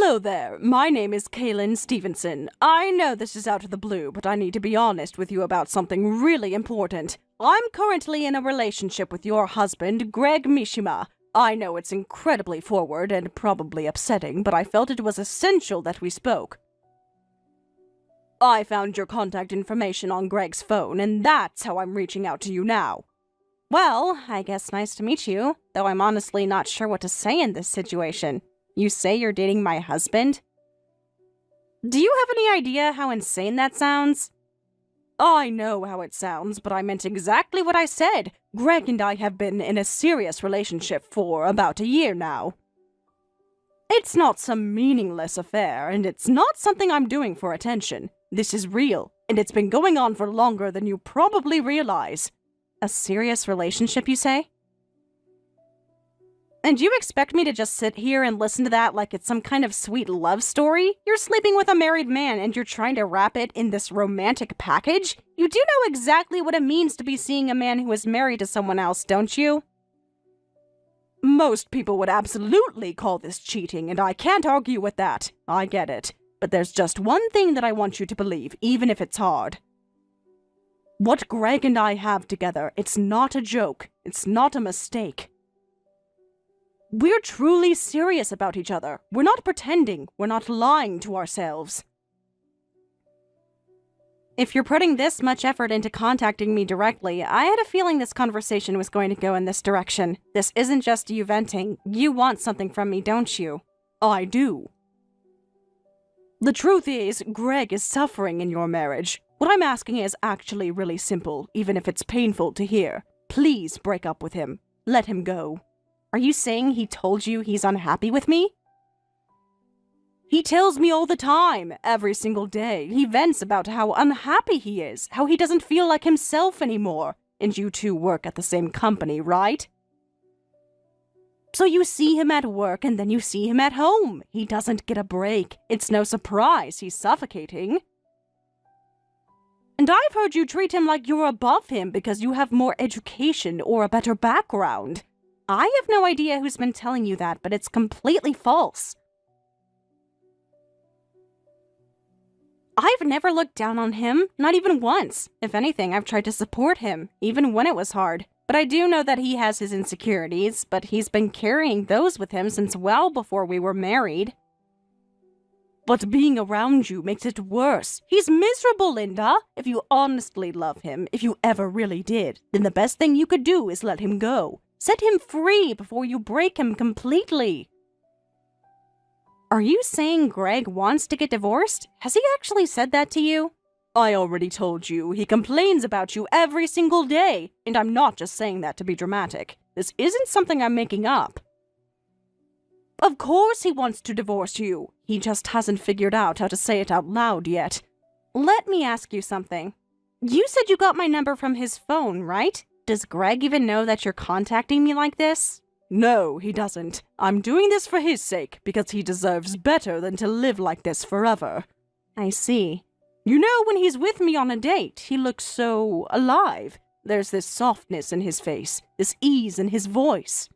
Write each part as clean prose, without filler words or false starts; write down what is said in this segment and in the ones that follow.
Hello there, my name is Kaylin Stevenson. I know this is out of the blue, but I need to be honest with you about something really important. I'm currently in a relationship with your husband, Greg Mishima. I know it's incredibly forward and probably upsetting, but I felt it was essential that we spoke. I found your contact information on Greg's phone, and that's how I'm reaching out to you now. Well, I guess nice to meet you, though I'm honestly not sure what to say in this situation. You say you're dating my husband? Do you have any idea how insane that sounds? I know how it sounds, but I meant exactly what I said. Greg and I have been in a serious relationship for about a year now. It's not some meaningless affair, and it's not something I'm doing for attention. This is real, and it's been going on for longer than you probably realize. A serious relationship, you say? And you expect me to just sit here and listen to that like it's some kind of sweet love story? You're sleeping with a married man and you're trying to wrap it in this romantic package? You do know exactly what it means to be seeing a man who is married to someone else, don't you? Most people would absolutely call this cheating, and I can't argue with that. I get it. But there's just one thing that I want you to believe, even if it's hard. What Greg and I have together, it's not a joke. It's not a mistake. We're truly serious about each other. We're not pretending. We're not lying to ourselves. If you're putting this much effort into contacting me directly, I had a feeling this conversation was going to go in this direction. This isn't just you venting. You want something from me, don't you? I do. The truth is, Greg is suffering in your marriage. What I'm asking is actually really simple, even if it's painful to hear. Please break up with him. Let him go. Are you saying he told you he's unhappy with me? He tells me all the time, every single day. He vents about how unhappy he is, how he doesn't feel like himself anymore. And you two work at the same company, right? So you see him at work and then you see him at home. He doesn't get a break. It's no surprise he's suffocating. And I've heard you treat him like you're above him because you have more education or a better background. I have no idea who's been telling you that, but it's completely false. I've never looked down on him, not even once. If anything, I've tried to support him, even when it was hard. But I do know that he has his insecurities, but he's been carrying those with him since well before we were married. But being around you makes it worse. He's miserable, Linda. If you honestly love him, if you ever really did, then the best thing you could do is let him go. Set him free before you break him completely. Are you saying Greg wants to get divorced? Has he actually said that to you? I already told you. He complains about you every single day. And I'm not just saying that to be dramatic. This isn't something I'm making up. Of course he wants to divorce you. He just hasn't figured out how to say it out loud yet. Let me ask you something. You said you got my number from his phone, right? Does Greg even know that you're contacting me like this? No, he doesn't. I'm doing this for his sake, because he deserves better than to live like this forever. I see. You know, when he's with me on a date, he looks so alive. There's this softness in his face, this ease in his voice.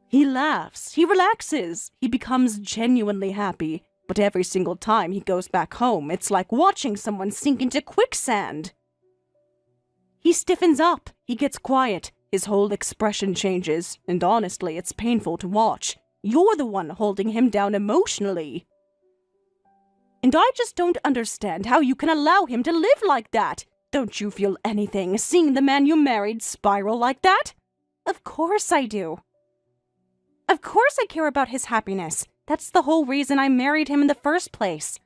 He laughs, he relaxes, he becomes genuinely happy. But every single time he goes back home, it's like watching someone sink into quicksand. He stiffens up, he gets quiet, his whole expression changes, and honestly, it's painful to watch. You're the one holding him down emotionally. And I just don't understand how you can allow him to live like that. Don't you feel anything seeing the man you married spiral like that? Of course I do. Of course I care about his happiness. That's the whole reason I married him in the first place.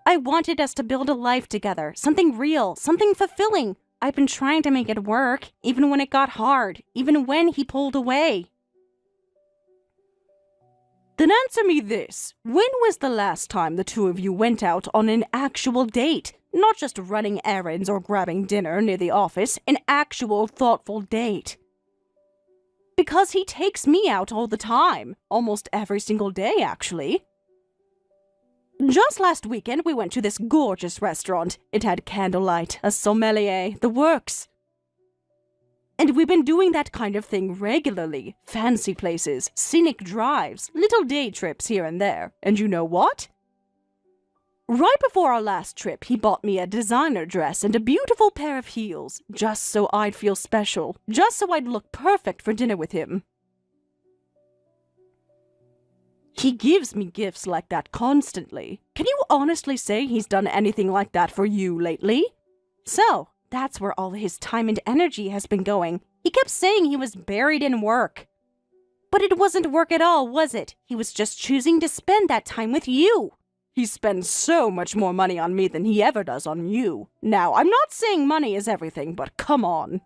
I wanted us to build a life together, something real, something fulfilling. I've been trying to make it work, even when it got hard, even when he pulled away. Then answer me this. When was the last time the two of you went out on an actual date? Not just running errands or grabbing dinner near the office, an actual thoughtful date. Because he takes me out all the time, almost every single day, actually. Just last weekend, we went to this gorgeous restaurant. It had candlelight, a sommelier, the works. And we've been doing that kind of thing regularly. Fancy places, scenic drives, little day trips here and there. And you know what? Right before our last trip, he bought me a designer dress and a beautiful pair of heels, just so I'd feel special, just so I'd look perfect for dinner with him. He gives me gifts like that constantly. Can you honestly say he's done anything like that for you lately? So, that's where all his time and energy has been going. He kept saying he was buried in work. But it wasn't work at all, was it? He was just choosing to spend that time with you. He spends so much more money on me than he ever does on you. Now, I'm not saying money is everything, but come on.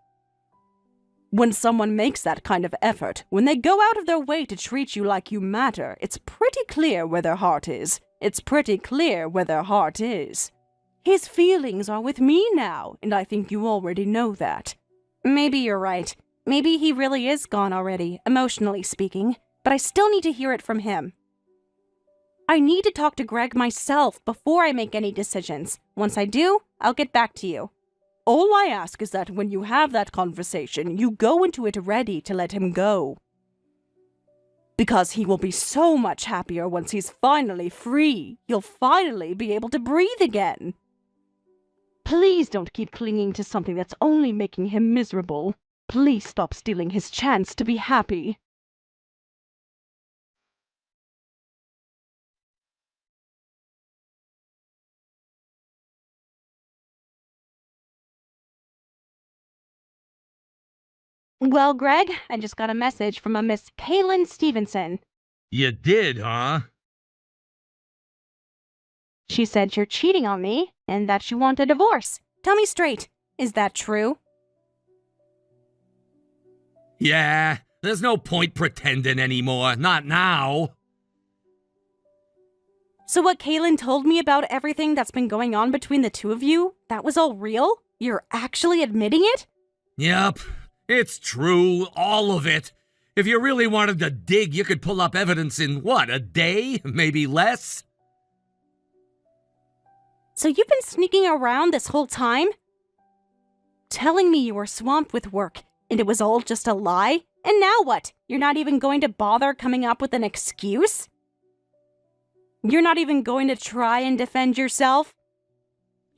When someone makes that kind of effort, when they go out of their way to treat you like you matter, it's pretty clear where their heart is. It's pretty clear where their heart is. His feelings are with me now, and I think you already know that. Maybe you're right. Maybe he really is gone already, emotionally speaking, but I still need to hear it from him. I need to talk to Greg myself before I make any decisions. Once I do, I'll get back to you. All I ask is that when you have that conversation, you go into it ready to let him go. Because he will be so much happier once he's finally free. You'll finally be able to breathe again. Please don't keep clinging to something that's only making him miserable. Please stop stealing his chance to be happy. Well, Greg, I just got a message from a Miss Kaylin Stevenson. You did, huh? She said you're cheating on me and that you want a divorce. Tell me straight, is that true? Yeah, there's no point pretending anymore. Not now. So what Kaylin told me about everything that's been going on between the two of you, that was all real? You're actually admitting it? Yep, it's true, all of it. If you really wanted to dig, you could pull up evidence in, what, a day? Maybe less? So you've been sneaking around this whole time? Telling me you were swamped with work, and it was all just a lie? And now what? You're not even going to bother coming up with an excuse? You're not even going to try and defend yourself?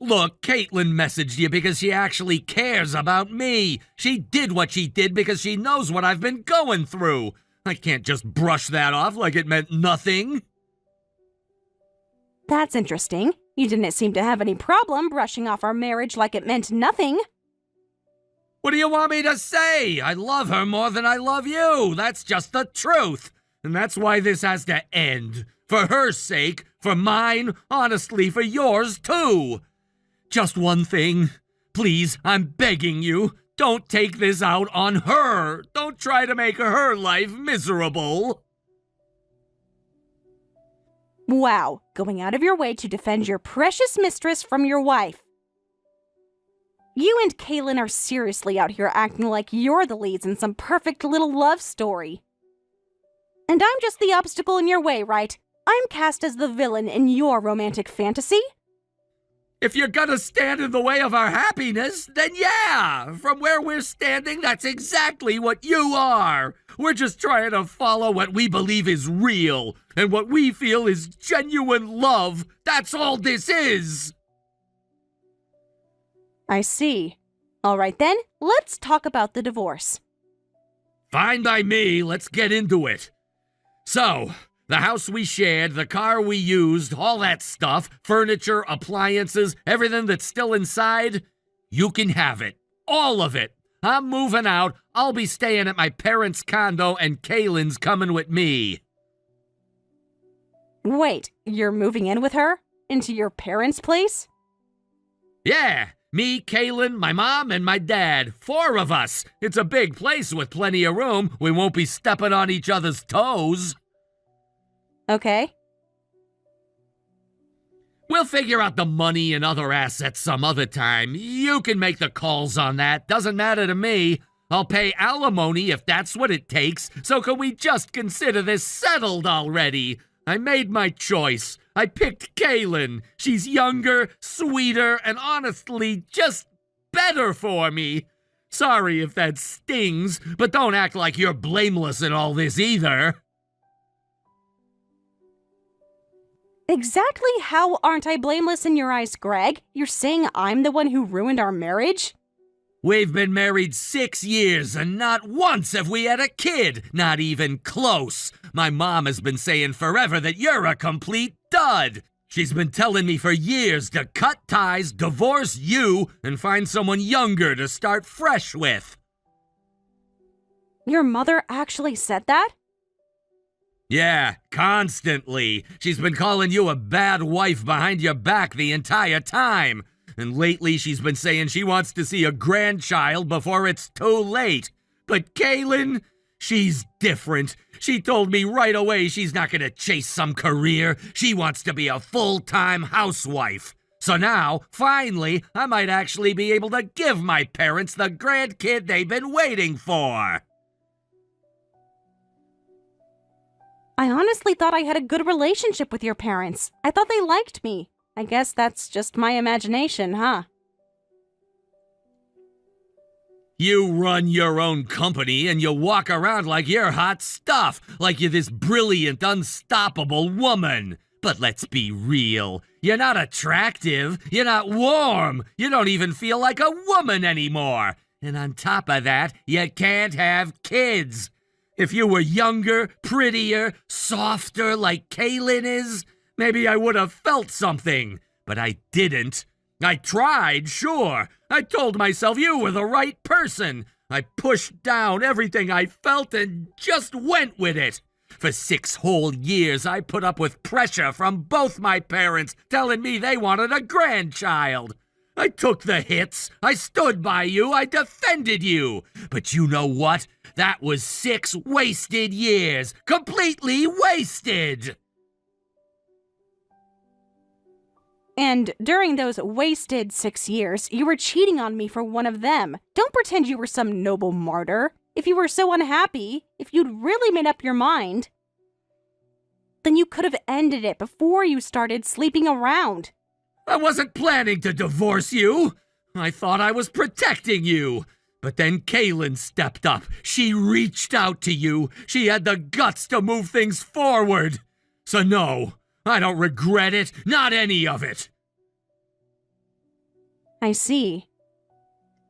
Look, Caitlin messaged you because she actually cares about me. She did what she did because she knows what I've been going through. I can't just brush that off like it meant nothing. That's interesting. You didn't seem to have any problem brushing off our marriage like it meant nothing. What do you want me to say? I love her more than I love you. That's just the truth. And that's why this has to end. For her sake, for mine, honestly, for yours too. Just one thing. Please, I'm begging you. Don't take this out on her. Don't try to make her life miserable. Wow, going out of your way to defend your precious mistress from your wife. You and Kaylin are seriously out here acting like you're the leads in some perfect little love story. And I'm just the obstacle in your way, right? I'm cast as the villain in your romantic fantasy? If you're gonna stand in the way of our happiness, then yeah! From where we're standing, that's exactly what you are! We're just trying to follow what we believe is real, and what we feel is genuine love. That's all this is! I see. All right then, let's talk about the divorce. Fine by me, let's get into it. So, the house we shared, the car we used, all that stuff, furniture, appliances, everything that's still inside, you can have it. All of it. I'm moving out, I'll be staying at my parents' condo, and Kaylin's coming with me. Wait, you're moving in with her? Into your parents' place? Yeah, me, Kaylin, my mom, and my dad. 4 of us. It's a big place with plenty of room. We won't be stepping on each other's toes. Okay. We'll figure out the money and other assets some other time. You can make the calls on that. Doesn't matter to me. I'll pay alimony if that's what it takes. So can we just consider this settled already? I made my choice. I picked Kaylin. She's younger, sweeter, and honestly just better for me. Sorry if that stings, but don't act like you're blameless in all this either. Exactly how aren't I blameless in your eyes, Greg? You're saying I'm the one who ruined our marriage? We've been married 6 years, and not once have we had a kid. Not even close. My mom has been saying forever that you're a complete dud. She's been telling me for years to cut ties, divorce you, and find someone younger to start fresh with. Your mother actually said that? Yeah, constantly. She's been calling you a bad wife behind your back the entire time. And lately she's been saying she wants to see a grandchild before it's too late. But Kaylin, she's different. She told me right away she's not gonna chase some career. She wants to be a full-time housewife. So now, finally, I might actually be able to give my parents the grandkid they've been waiting for. I honestly thought I had a good relationship with your parents. I thought they liked me. I guess that's just my imagination, huh? You run your own company and you walk around like you're hot stuff, like you're this brilliant, unstoppable woman. But let's be real. You're not attractive. You're not warm. You don't even feel like a woman anymore. And on top of that, you can't have kids. If you were younger, prettier, softer like Kaylin is, maybe I would have felt something. But I didn't. I tried, sure. I told myself you were the right person. I pushed down everything I felt and just went with it. For 6 whole years, I put up with pressure from both my parents telling me they wanted a grandchild. I took the hits. I stood by you. I defended you. But you know what? That was 6 wasted years. Completely wasted. And during those wasted 6 years, you were cheating on me for one of them. Don't pretend you were some noble martyr. If you were so unhappy, if you'd really made up your mind, then you could have ended it before you started sleeping around. I wasn't planning to divorce you. I thought I was protecting you. But then Kaylin stepped up. She reached out to you. She had the guts to move things forward. So no, I don't regret it. Not any of it. I see.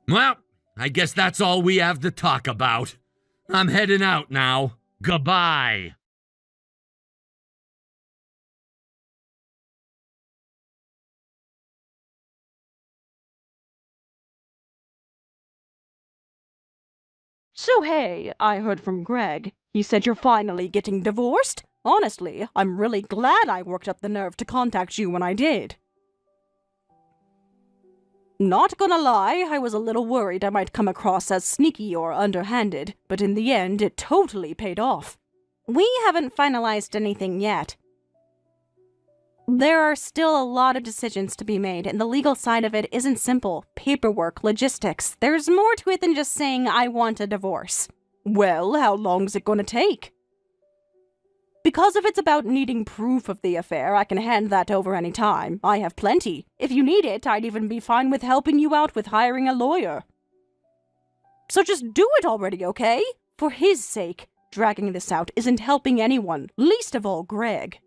Well, I guess that's all we have to talk about. I'm heading out now. Goodbye. So hey, I heard from Greg. He said you're finally getting divorced? Honestly, I'm really glad I worked up the nerve to contact you when I did. Not gonna lie, I was a little worried I might come across as sneaky or underhanded, but in the end, it totally paid off. We haven't finalized anything yet. There are still a lot of decisions to be made, and the legal side of it isn't simple. Paperwork, logistics. There's more to it than just saying, I want a divorce. Well, how long's it gonna take? Because if it's about needing proof of the affair, I can hand that over any time. I have plenty. If you need it, I'd even be fine with helping you out with hiring a lawyer. So just do it already, okay? For his sake, dragging this out isn't helping anyone, least of all Greg.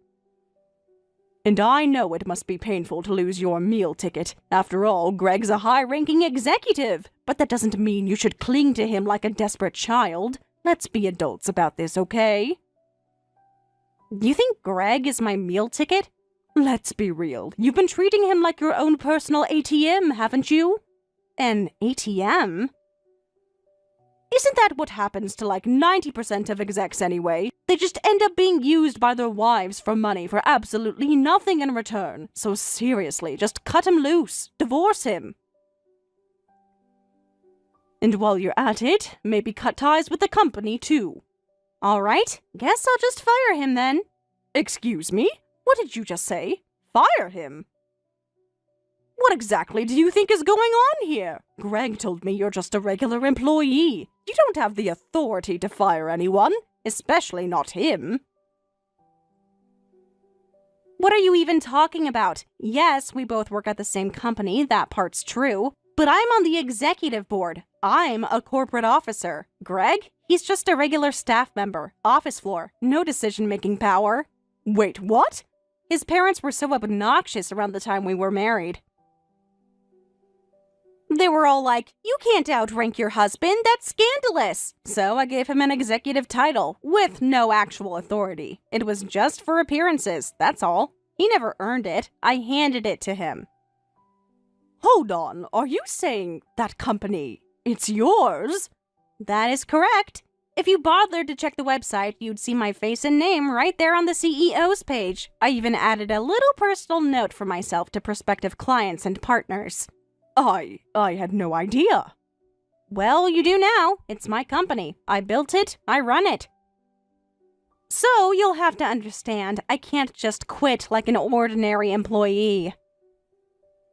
And I know it must be painful to lose your meal ticket. After all, Greg's a high-ranking executive. But that doesn't mean you should cling to him like a desperate child. Let's be adults about this, okay? You think Greg is my meal ticket? Let's be real. You've been treating him like your own personal ATM, haven't you? An ATM? Isn't that what happens to like 90% of execs anyway? They just end up being used by their wives for money for absolutely nothing in return. So seriously, just cut him loose. Divorce him. And while you're at it, maybe cut ties with the company too. Alright, guess I'll just fire him then. Excuse me? What did you just say? Fire him? What exactly do you think is going on here? Greg told me you're just a regular employee. You don't have the authority to fire anyone, especially not him. What are you even talking about? Yes, we both work at the same company, that part's true. But I'm on the executive board. I'm a corporate officer. Greg, he's just a regular staff member. Office floor. No decision-making power. Wait, what? His parents were so obnoxious around the time we were married. They were all like, "You can't outrank your husband, that's scandalous!" So I gave him an executive title, with no actual authority. It was just for appearances, that's all. He never earned it. I handed it to him. Hold on, are you saying that company, it's yours? That is correct. If you bothered to check the website, you'd see my face and name right there on the CEO's page. I even added a little personal note for myself to prospective clients and partners. I had no idea. Well, you do now. It's my company. I built it. I run it. So you'll have to understand, I can't just quit like an ordinary employee.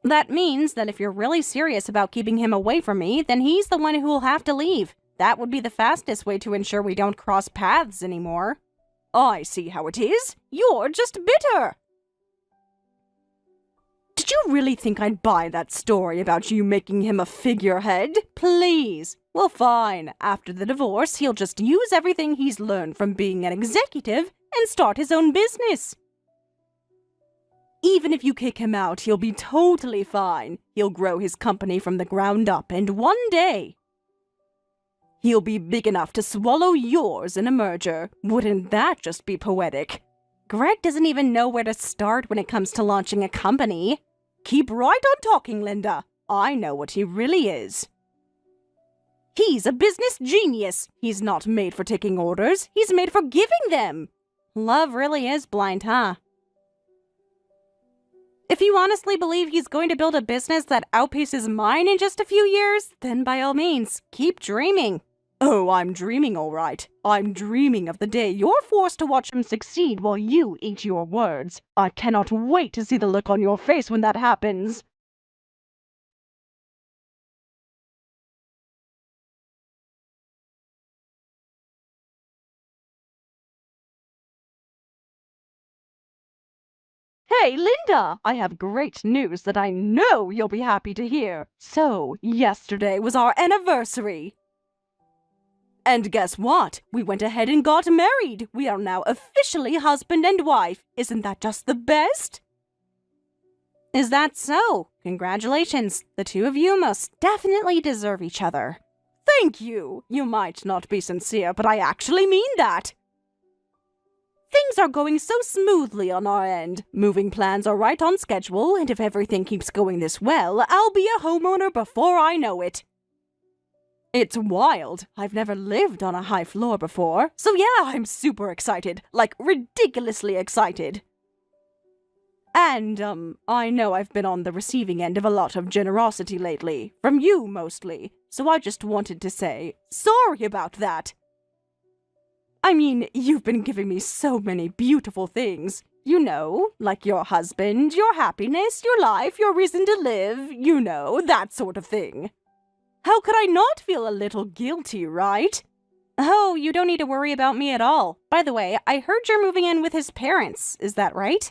That means that if you're really serious about keeping him away from me, then he's the one who will have to leave. That would be the fastest way to ensure we don't cross paths anymore. I see how it is. You're just bitter. Did you really think I'd buy that story about you making him a figurehead? Please. Well, fine. After the divorce, he'll just use everything he's learned from being an executive and start his own business. Even if you kick him out, he'll be totally fine. He'll grow his company from the ground up, and one day, he'll be big enough to swallow yours in a merger. Wouldn't that just be poetic? Greg doesn't even know where to start when it comes to launching a company. Keep right on talking, Linda. I know what he really is. He's a business genius. He's not made for taking orders. He's made for giving them. Love really is blind, huh? If you honestly believe he's going to build a business that outpaces mine in just a few years, then by all means, keep dreaming. Oh, I'm dreaming all right. I'm dreaming of the day you're forced to watch him succeed while you eat your words. I cannot wait to see the look on your face when that happens. Hey, Linda! I have great news that I know you'll be happy to hear. So, yesterday was our anniversary. And guess what? We went ahead and got married. We are now officially husband and wife. Isn't that just the best? Is that so? Congratulations. The two of you most definitely deserve each other. Thank you. You might not be sincere, but I actually mean that. Things are going so smoothly on our end. Moving plans are right on schedule, and if everything keeps going this well, I'll be a homeowner before I know it. It's wild. I've never lived on a high floor before. So yeah, I'm super excited. Like, ridiculously excited. And, I know I've been on the receiving end of a lot of generosity lately. From you, mostly. So I just wanted to say, sorry about that. I mean, you've been giving me so many beautiful things. You know, like your husband, your happiness, your life, your reason to live, you know, that sort of thing. How could I not feel a little guilty, right? Oh, you don't need to worry about me at all. By the way, I heard you're moving in with his parents, is that right?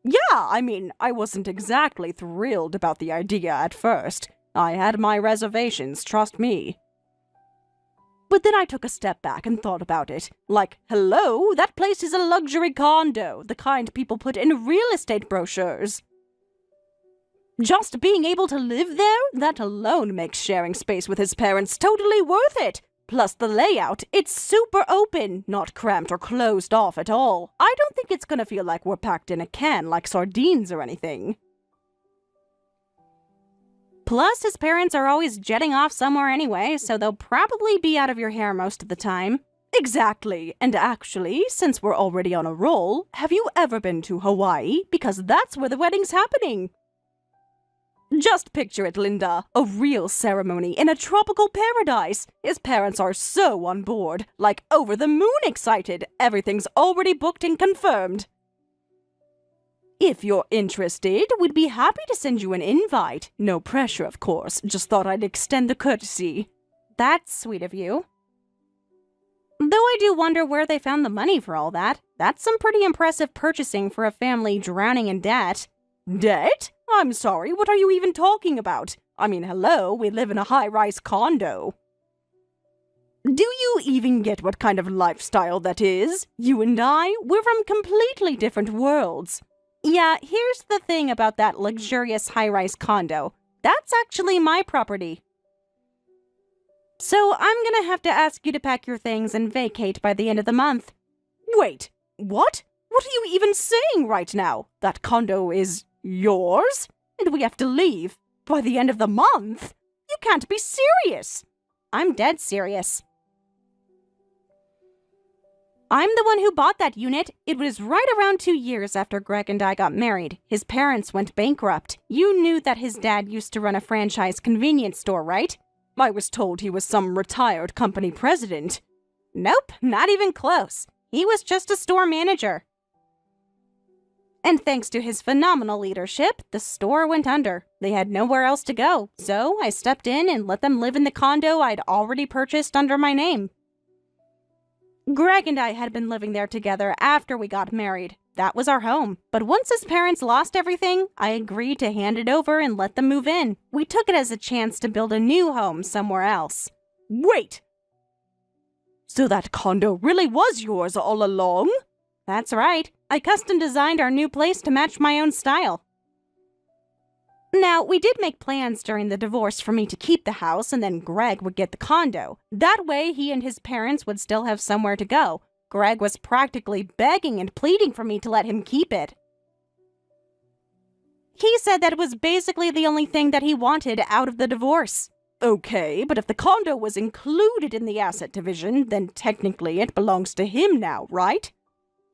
Yeah, I mean, I wasn't exactly thrilled about the idea at first. I had my reservations, trust me. But then I took a step back and thought about it. Like, hello, that place is a luxury condo, the kind people put in real estate brochures. Just being able to live there, that alone makes sharing space with his parents totally worth it. Plus the layout, it's super open, not cramped or closed off at all. I don't think it's gonna feel like we're packed in a can like sardines or anything. Plus, his parents are always jetting off somewhere anyway, so they'll probably be out of your hair most of the time. Exactly. And actually, since we're already on a roll, have you ever been to Hawaii? Because that's where the wedding's happening. Just picture it, Linda. A real ceremony in a tropical paradise. His parents are so on board. Like, over the moon excited. Everything's already booked and confirmed. If you're interested, we'd be happy to send you an invite. No pressure, of course. Just thought I'd extend the courtesy. That's sweet of you. Though I do wonder where they found the money for all that. That's some pretty impressive purchasing for a family drowning in debt. Debt? I'm sorry, what are you even talking about? I mean, hello, we live in a high-rise condo. Do you even get what kind of lifestyle that is? You and I, we're from completely different worlds. Yeah, here's the thing about that luxurious high-rise condo. That's actually my property. So I'm gonna have to ask you to pack your things and vacate by the end of the month. Wait, what? What are you even saying right now? That condo is yours? And we have to leave by the end of the month? You can't be serious. I'm dead serious. I'm the one who bought that unit. It was right around 2 years after Greg and I got married. His parents went bankrupt. You knew that his dad used to run a franchise convenience store, right? I was told he was some retired company president. Nope, not even close. He was just a store manager. And thanks to his phenomenal leadership, the store went under. They had nowhere else to go, so I stepped in and let them live in the condo I'd already purchased under my name. Greg and I had been living there together after we got married. That was our home. But once his parents lost everything, I agreed to hand it over and let them move in. We took it as a chance to build a new home somewhere else. Wait! So that condo really was yours all along? That's right. I custom designed our new place to match my own style. Now, we did make plans during the divorce for me to keep the house and then Greg would get the condo. That way, he and his parents would still have somewhere to go. Greg was practically begging and pleading for me to let him keep it. He said that it was basically the only thing that he wanted out of the divorce. Okay, but if the condo was included in the asset division, then technically it belongs to him now, right?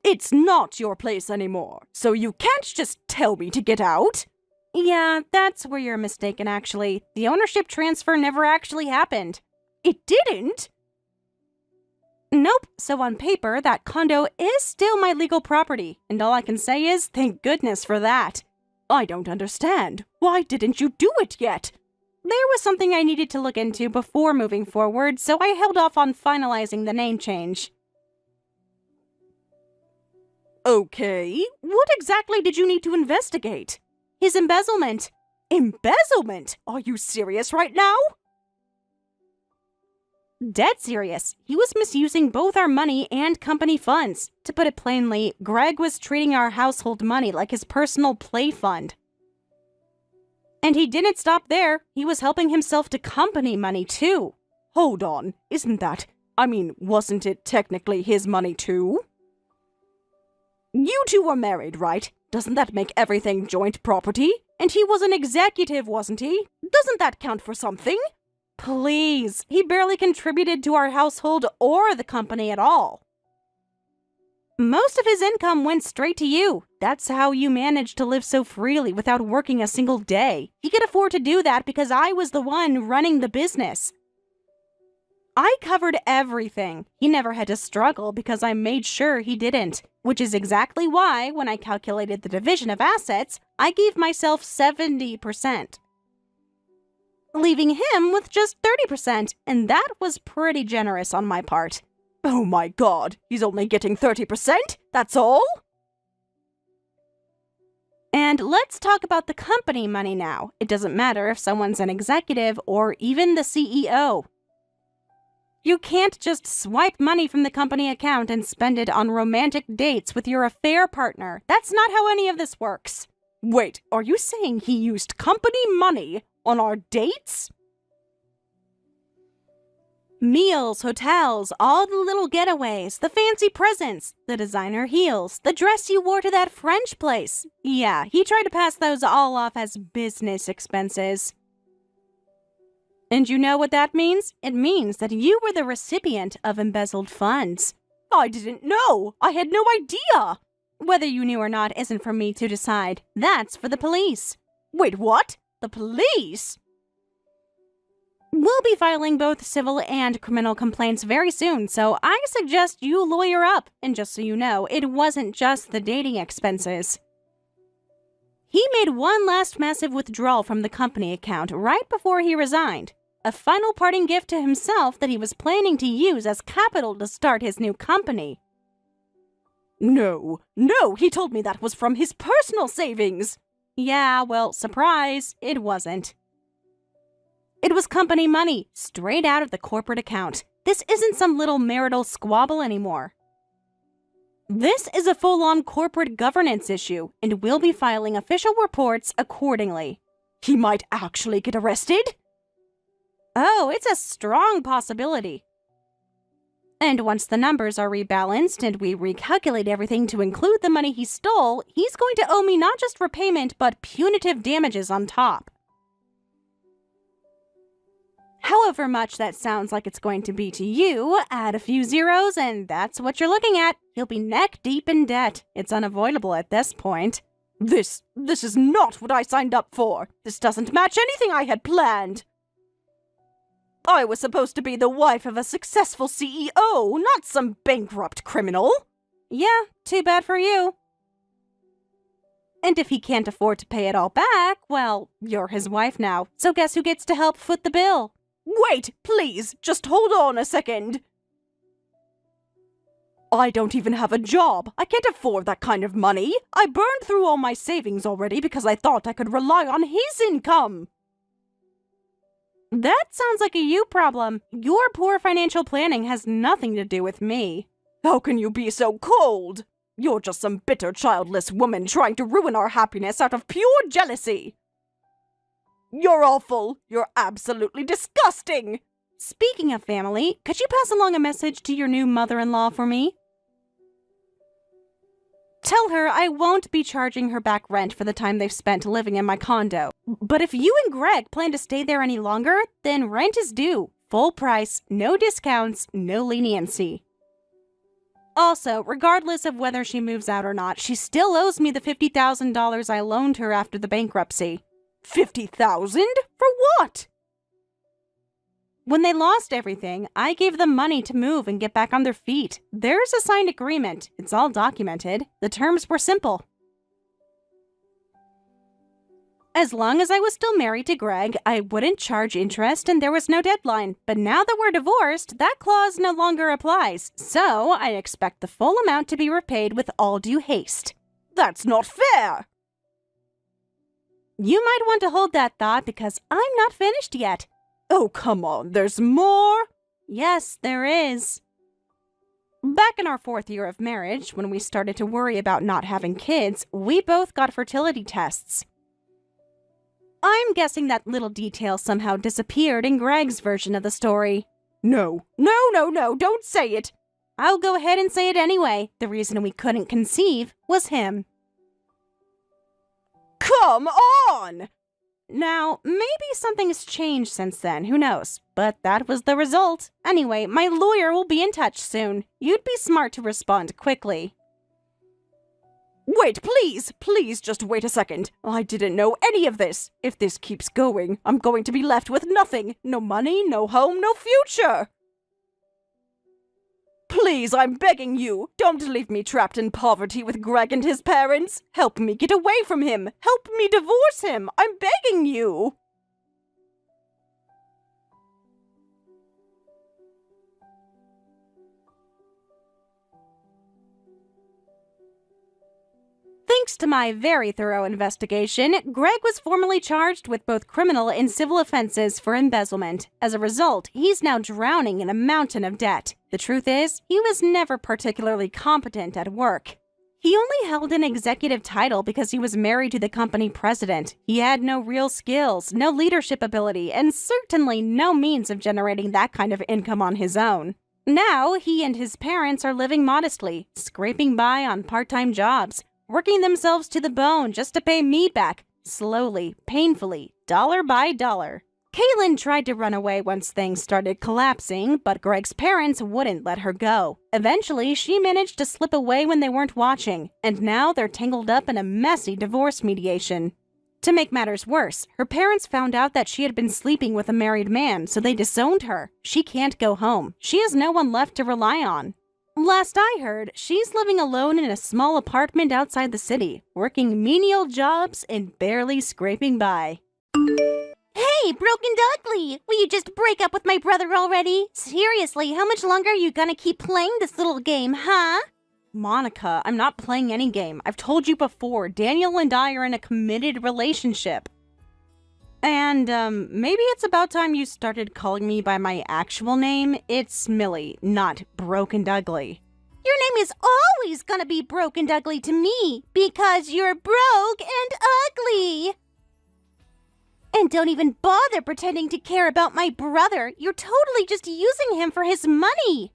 It's not your place anymore, so you can't just tell me to get out. Yeah, that's where you're mistaken, actually. The ownership transfer never actually happened. It didn't? Nope, so on paper, that condo is still my legal property, and all I can say is, thank goodness for that. I don't understand. Why didn't you do it yet? There was something I needed to look into before moving forward, so I held off on finalizing the name change. Okay, what exactly did you need to investigate? His embezzlement. Embezzlement? Are you serious right now? Dead serious. He was misusing both our money and company funds. To put it plainly, Greg was treating our household money like his personal play fund. And he didn't stop there. He was helping himself to company money too. Hold on, wasn't it technically his money too? You two were married, right? Doesn't that make everything joint property? And he was an executive, wasn't he? Doesn't that count for something? Please, he barely contributed to our household or the company at all. Most of his income went straight to you. That's how you managed to live so freely without working a single day. He could afford to do that because I was the one running the business. I covered everything. He never had to struggle because I made sure he didn't, which is exactly why, when I calculated the division of assets, I gave myself 70%, leaving him with just 30%, and that was pretty generous on my part. Oh my god, he's only getting 30%? That's all? And let's talk about the company money now. It doesn't matter if someone's an executive or even the CEO. You can't just swipe money from the company account and spend it on romantic dates with your affair partner. That's not how any of this works. Wait, are you saying he used company money on our dates? Meals, hotels, all the little getaways, the fancy presents, the designer heels, the dress you wore to that French place. Yeah, he tried to pass those all off as business expenses. And you know what that means? It means that you were the recipient of embezzled funds. I didn't know! I had no idea! Whether you knew or not isn't for me to decide. That's for the police. Wait, what? The police? We'll be filing both civil and criminal complaints very soon, so I suggest you lawyer up. And just so you know, it wasn't just the dating expenses. He made one last massive withdrawal from the company account right before he resigned. A final parting gift to himself that he was planning to use as capital to start his new company. No, he told me that was from his personal savings. Yeah, well, surprise, it wasn't. It was company money, straight out of the corporate account. This isn't some little marital squabble anymore. This is a full-on corporate governance issue, and we'll be filing official reports accordingly. He might actually get arrested? Oh, it's a strong possibility. And once the numbers are rebalanced and we recalculate everything to include the money he stole, he's going to owe me not just repayment, but punitive damages on top. However much that sounds like it's going to be to you, add a few zeros and that's what you're looking at. He'll be neck deep in debt. It's unavoidable at this point. This is not what I signed up for. This doesn't match anything I had planned. I was supposed to be the wife of a successful CEO, not some bankrupt criminal. Yeah, too bad for you. And if he can't afford to pay it all back, well, you're his wife now, so guess who gets to help foot the bill? Wait, please, just hold on a second. I don't even have a job. I can't afford that kind of money. I burned through all my savings already because I thought I could rely on his income. That sounds like a you problem. Your poor financial planning has nothing to do with me. How can you be so cold? You're just some bitter, childless woman trying to ruin our happiness out of pure jealousy. You're awful. You're absolutely disgusting. Speaking of family, could you pass along a message to your new mother-in-law for me? Tell her I won't be charging her back rent for the time they've spent living in my condo. But if you and Greg plan to stay there any longer, then rent is due. Full price, no discounts, no leniency. Also, regardless of whether she moves out or not, she still owes me the $50,000 I loaned her after the bankruptcy. $50,000? For what? When they lost everything, I gave them money to move and get back on their feet. There's a signed agreement. It's all documented. The terms were simple. As long as I was still married to Greg, I wouldn't charge interest and there was no deadline. But now that we're divorced, that clause no longer applies. So I expect the full amount to be repaid with all due haste. That's not fair! You might want to hold that thought because I'm not finished yet. Oh, come on, there's more? Yes, there is. Back in our 4th year of marriage, when we started to worry about not having kids, we both got fertility tests. I'm guessing that little detail somehow disappeared in Greg's version of the story. No, don't say it. I'll go ahead and say it anyway. The reason we couldn't conceive was him. Come on! Now, maybe something's changed since then, who knows? But that was the result. Anyway, my lawyer will be in touch soon. You'd be smart to respond quickly. Wait, please just wait a second. I didn't know any of this. If this keeps going, I'm going to be left with nothing. No money, no home, no future. Please, I'm begging you, don't leave me trapped in poverty with Greg and his parents. Help me get away from him. Help me divorce him. I'm begging you. Thanks to my very thorough investigation, Greg was formally charged with both criminal and civil offenses for embezzlement. As a result, he's now drowning in a mountain of debt. The truth is, he was never particularly competent at work. He only held an executive title because he was married to the company president. He had no real skills, no leadership ability, and certainly no means of generating that kind of income on his own. Now, he and his parents are living modestly, scraping by on part-time jobs, working themselves to the bone just to pay me back, slowly, painfully, dollar by dollar. Caitlin tried to run away once things started collapsing, but Greg's parents wouldn't let her go. Eventually, she managed to slip away when they weren't watching, and now they're tangled up in a messy divorce mediation. To make matters worse, her parents found out that she had been sleeping with a married man, so they disowned her. She can't go home. She has no one left to rely on. Last I heard, she's living alone in a small apartment outside the city, working menial jobs and barely scraping by. Hey, Broken Dogly! Will you just break up with my brother already? Seriously, how much longer are you gonna keep playing this little game, huh? Monica, I'm not playing any game. I've told you before, Daniel and I are in a committed relationship. And, maybe it's about time you started calling me by my actual name. It's Millie, not Broke and Ugly. Your name is always gonna be Broke and Ugly to me, because you're broke and ugly. And don't even bother pretending to care about my brother. You're totally just using him for his money.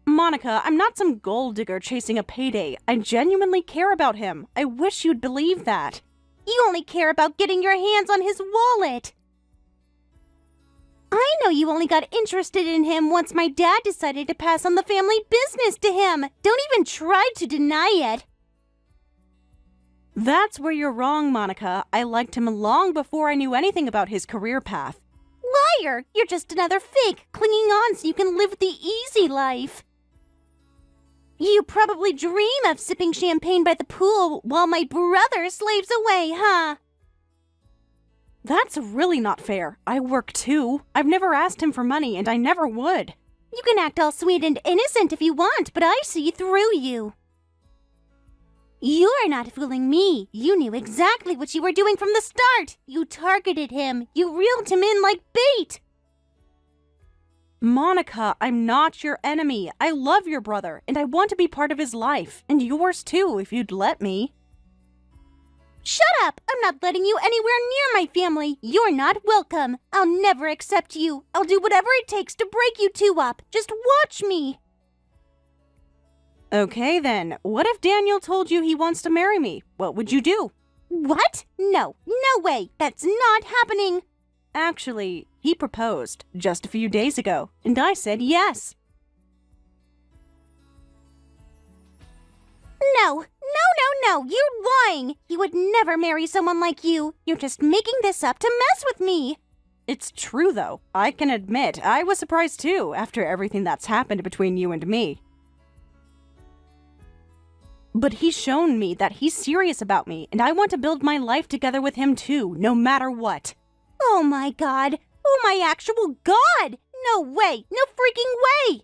Monica, I'm not some gold digger chasing a payday. I genuinely care about him. I wish you'd believe that. You only care about getting your hands on his wallet. I know you only got interested in him once my dad decided to pass on the family business to him. Don't even try to deny it. That's where you're wrong, Monica. I liked him long before I knew anything about his career path. Liar! You're just another fake, clinging on so you can live the easy life. You probably dream of sipping champagne by the pool while my brother slaves away, huh? That's really not fair. I work too. I've never asked him for money, and I never would. You can act all sweet and innocent if you want, but I see through you. You're not fooling me. You knew exactly what you were doing from the start. You targeted him. You reeled him in like bait. Monica, I'm not your enemy. I love your brother, and I want to be part of his life, and yours too, if you'd let me. Shut up! I'm not letting you anywhere near my family. You're not welcome. I'll never accept you. I'll do whatever it takes to break you two up. Just watch me. Okay then, what if Daniel told you he wants to marry me? What would you do? What? No way. That's not happening. Actually, he proposed just a few days ago, and I said yes. No, you're lying. He would never marry someone like you. You're just making this up to mess with me. It's true, though. I can admit, I was surprised too, after everything that's happened between you and me. But he's shown me that he's serious about me, and I want to build my life together with him too, no matter what. Oh my god. Oh my actual god. No way. No freaking way.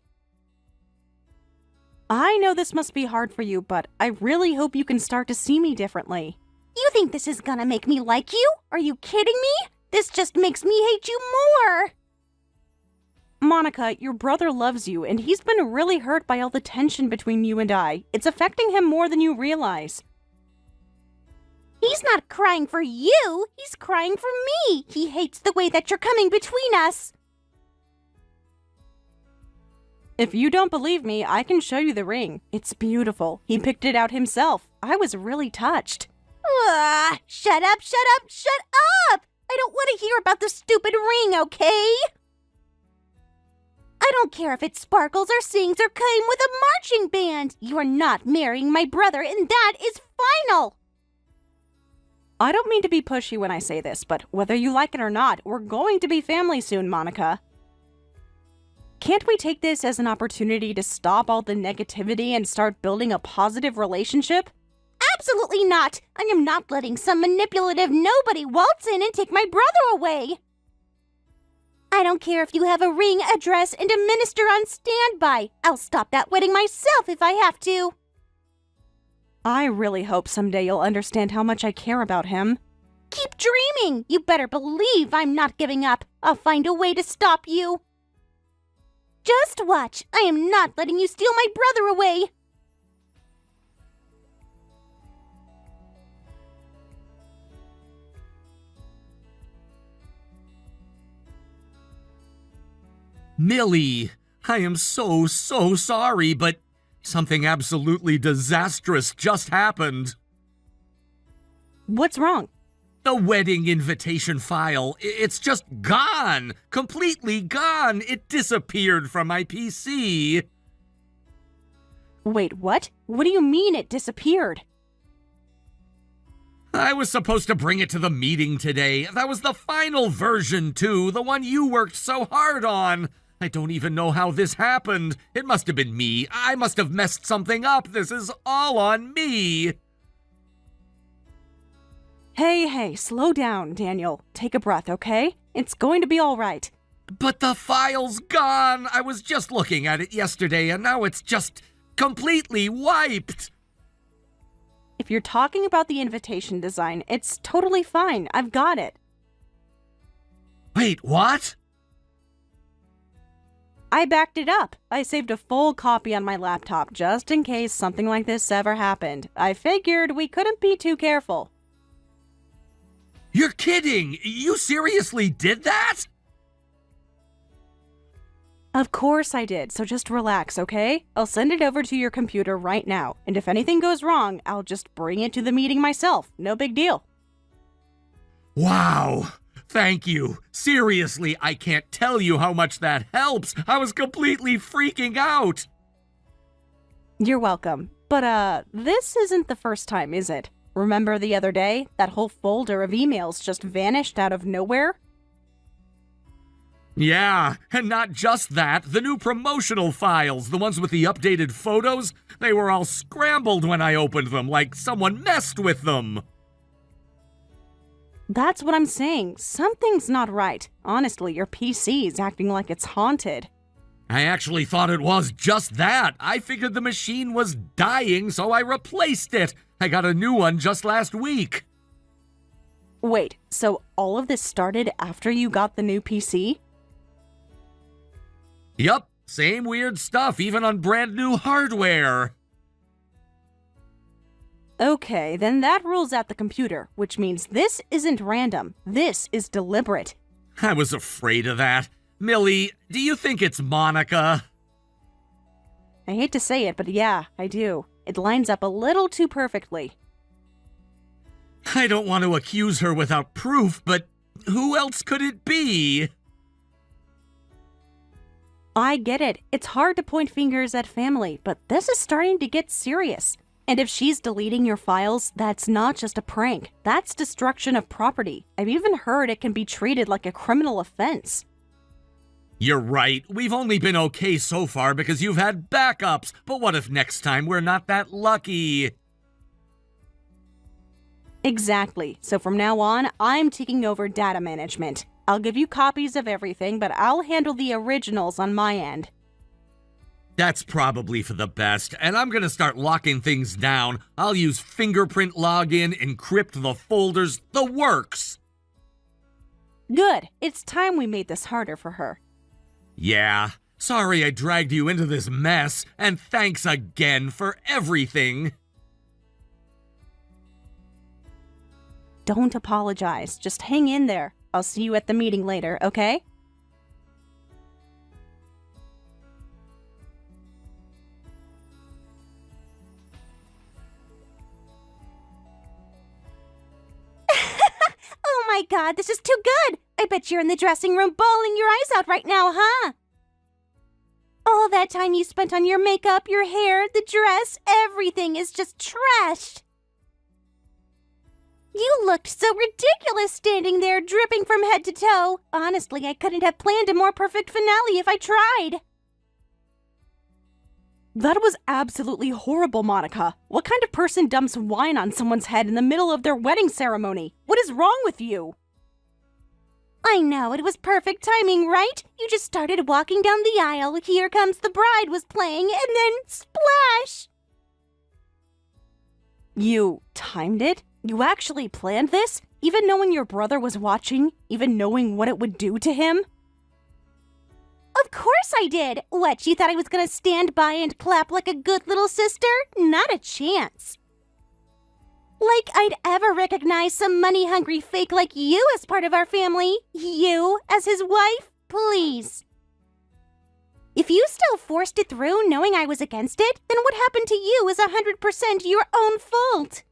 I know this must be hard for you, but I really hope you can start to see me differently. You think this is gonna make me like you? Are you kidding me? This just makes me hate you more. Monica, your brother loves you, and he's been really hurt by all the tension between you and I. It's affecting him more than you realize. He's not crying for you. He's crying for me. He hates the way that you're coming between us. If you don't believe me, I can show you the ring. It's beautiful. He picked it out himself. I was really touched. Shut up. I don't want to hear about the stupid ring, okay? I don't care if it sparkles or sings or came with a marching band. You're not marrying my brother, and that is final. I don't mean to be pushy when I say this, but whether you like it or not, we're going to be family soon, Monica. Can't we take this as an opportunity to stop all the negativity and start building a positive relationship? Absolutely not. I am not letting some manipulative nobody waltz in and take my brother away. I don't care if you have a ring, a dress, and a minister on standby. I'll stop that wedding myself if I have to. I really hope someday you'll understand how much I care about him. Keep dreaming. You better believe I'm not giving up. I'll find a way to stop you. Just watch. I am not letting you steal my brother away. Millie, I am so sorry, but something absolutely disastrous just happened. What's wrong? The wedding invitation file, it's just gone. Completely gone. It disappeared from my PC. Wait, what? What do you mean it disappeared? I was supposed to bring it to the meeting today. That was the final version, too, the one you worked so hard on. I don't even know how this happened. It must have been me. I must have messed something up. This is all on me. Hey, slow down, Daniel. Take a breath, okay? It's going to be all right. But the file's gone. I was just looking at it yesterday, and now it's just completely wiped. If you're talking about the invitation design, it's totally fine. I've got it. Wait, what? I backed it up. I saved a full copy on my laptop just in case something like this ever happened. I figured we couldn't be too careful. You're kidding! You seriously did that? Of course I did, so just relax, okay? I'll send it over to your computer right now, and if anything goes wrong, I'll just bring it to the meeting myself. No big deal. Wow! Thank you. Seriously, I can't tell you how much that helps. I was completely freaking out. You're welcome. But, this isn't the first time, is it? Remember the other day? That whole folder of emails just vanished out of nowhere? Yeah, and not just that. The new promotional files, the ones with the updated photos, they were all scrambled when I opened them, like someone messed with them. That's what I'm saying. Something's not right. Honestly, your PC's acting like it's haunted. I actually thought it was just that. I figured the machine was dying, so I replaced it. I got a new one just last week. Wait, so all of this started after you got the new PC? Yup, same weird stuff, even on brand new hardware. Okay, then that rules out the computer, which means this isn't random. This is deliberate. I was afraid of that. Millie, do you think it's Monica? I hate to say it, but yeah, I do. It lines up a little too perfectly. I don't want to accuse her without proof, but who else could it be? I get it. It's hard to point fingers at family, but this is starting to get serious. And if she's deleting your files, that's not just a prank. That's destruction of property. I've even heard it can be treated like a criminal offense. You're right. We've only been okay so far because you've had backups. But what if next time we're not that lucky? Exactly. So from now on, I'm taking over data management. I'll give you copies of everything, but I'll handle the originals on my end. That's probably for the best, and I'm gonna start locking things down. I'll use fingerprint login, encrypt the folders, the works! Good. It's time we made this harder for her. Yeah, sorry I dragged you into this mess, and thanks again for everything. Don't apologize. Just hang in there. I'll see you at the meeting later, okay? Oh my god, this is too good! I bet you're in the dressing room bawling your eyes out right now, huh? All that time you spent on your makeup, your hair, the dress, everything is just trashed! You looked so ridiculous standing there, dripping from head to toe. Honestly, I couldn't have planned a more perfect finale if I tried. That was absolutely horrible, Monica. What kind of person dumps wine on someone's head in the middle of their wedding ceremony? What is wrong with you? I know, it was perfect timing, right? You just started walking down the aisle, Here Comes the Bride was playing, and then splash! You timed it? You actually planned this? Even knowing your brother was watching? Even knowing what it would do to him? Of course I did! What, you thought I was gonna stand by and clap like a good little sister? Not a chance. Like I'd ever recognize some money-hungry fake like you as part of our family. You, as his wife? Please. If you still forced it through knowing I was against it, then what happened to you is 100% your own fault.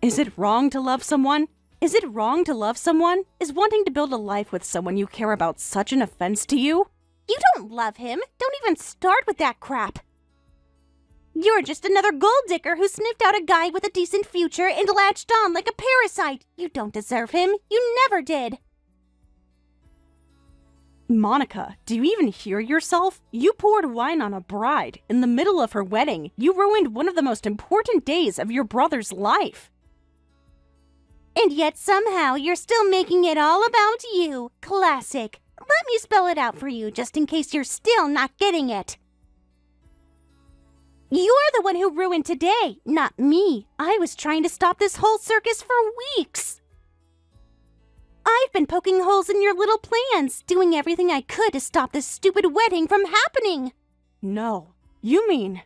Is it wrong to love someone? Is it wrong to love someone? Is wanting to build a life with someone you care about such an offense to you? You don't love him. Don't even start with that crap. You're just another gold digger who sniffed out a guy with a decent future and latched on like a parasite. You don't deserve him. You never did. Monica, do you even hear yourself? You poured wine on a bride in the middle of her wedding. You ruined one of the most important days of your brother's life. And yet somehow you're still making it all about you. Classic. Let me spell it out for you just in case you're still not getting it. You're the one who ruined today, not me. I was trying to stop this whole circus for weeks. I've been poking holes in your little plans, doing everything I could to stop this stupid wedding from happening. No, you mean...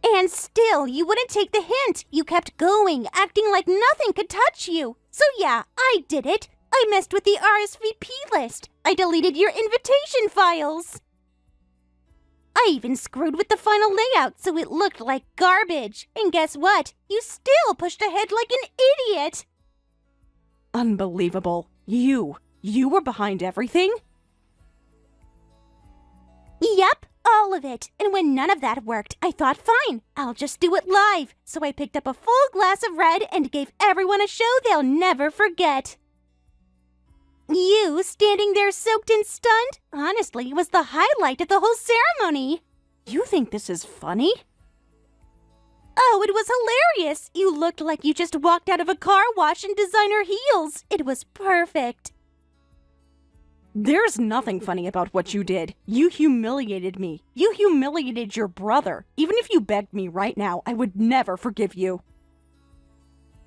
And still, you wouldn't take the hint. You kept going, acting like nothing could touch you. So yeah, I did it. I messed with the RSVP list. I deleted your invitation files. I even screwed with the final layout so it looked like garbage. And guess what? You still pushed ahead like an idiot. Unbelievable. You were behind everything? Yep, all of it. And when none of that worked, I thought, fine, I'll just do it live. So I picked up a full glass of red and gave everyone a show they'll never forget. You, standing there soaked and stunned, honestly, was the highlight of the whole ceremony. You think this is funny? Oh, it was hilarious. You looked like you just walked out of a car wash in designer heels. It was perfect. There's nothing funny about what you did. You humiliated me. You humiliated your brother. Even if you begged me right now, I would never forgive you.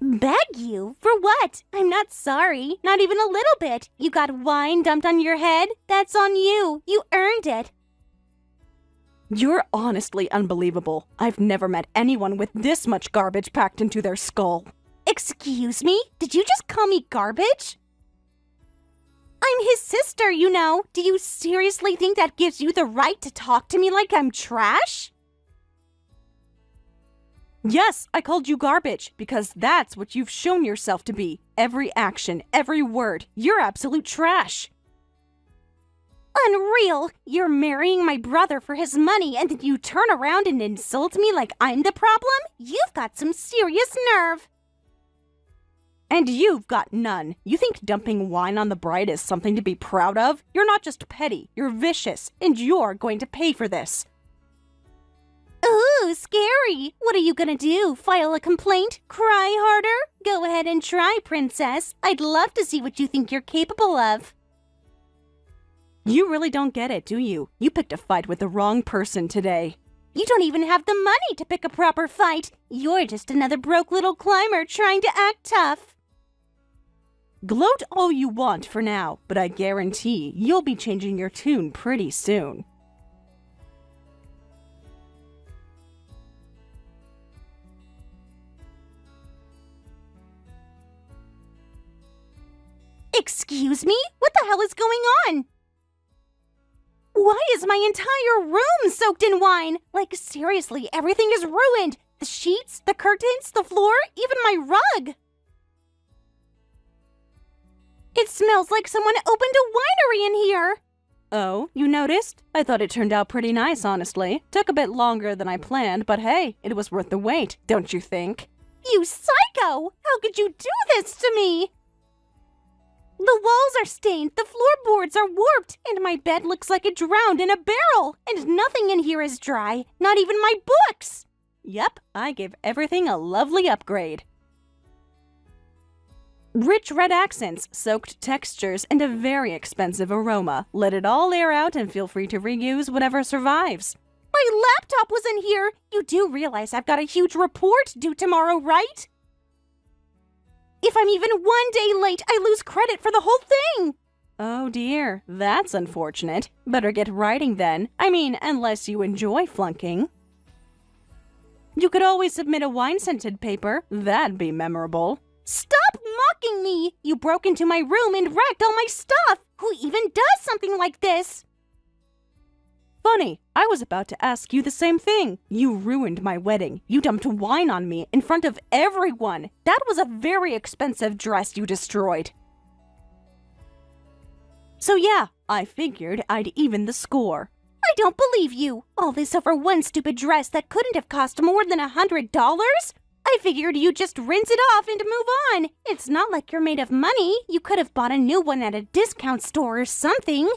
Beg you? For what? I'm not sorry. Not even a little bit. You got wine dumped on your head? That's on you. You earned it. You're honestly unbelievable. I've never met anyone with this much garbage packed into their skull. Excuse me? Did you just call me garbage? I'm his sister, you know. Do you seriously think that gives you the right to talk to me like I'm trash? Yes, I called you garbage because that's what you've shown yourself to be. Every action, every word, you're absolute trash. Unreal! You're marrying my brother for his money and then you turn around and insult me like I'm the problem? You've got some serious nerve. And you've got none. You think dumping wine on the bride is something to be proud of? You're not just petty, you're vicious, and you're going to pay for this. Ooh, scary. What are you gonna do? File a complaint? Cry harder? Go ahead and try, princess. I'd love to see what you think you're capable of. You really don't get it, do you? You picked a fight with the wrong person today. You don't even have the money to pick a proper fight. You're just another broke little climber trying to act tough. Gloat all you want for now, but I guarantee you'll be changing your tune pretty soon. Excuse me? What the hell is going on? Why is my entire room soaked in wine? Like, seriously, everything is ruined. The sheets, the curtains, the floor, even my rug. It smells like someone opened a winery in here. Oh, you noticed? I thought it turned out pretty nice, honestly. Took a bit longer than I planned, but hey, it was worth the wait, don't you think? You psycho! How could you do this to me? The walls are stained, the floorboards are warped, and my bed looks like it drowned in a barrel, and nothing in here is dry, not even my books. Yep, I gave everything a lovely upgrade. Rich red accents, soaked textures, and a very expensive aroma. Let it all air out and feel free to reuse whatever survives. My laptop was in here. You do realize I've got a huge report due tomorrow, right? If I'm even one day late, I lose credit for the whole thing. Oh dear, that's unfortunate. Better get writing then. I mean, unless you enjoy flunking. You could always submit a wine-scented paper. That'd be memorable. Stop mocking me! You broke into my room and wrecked all my stuff! Who even does something like this? Funny, I was about to ask you the same thing. You ruined my wedding. You dumped wine on me in front of everyone. That was a very expensive dress you destroyed. So yeah, I figured I'd even the score. I don't believe you. All this over one stupid dress that couldn't have cost more than $100? I figured you'd just rinse it off and move on. It's not like you're made of money. You could have bought a new one at a discount store or something.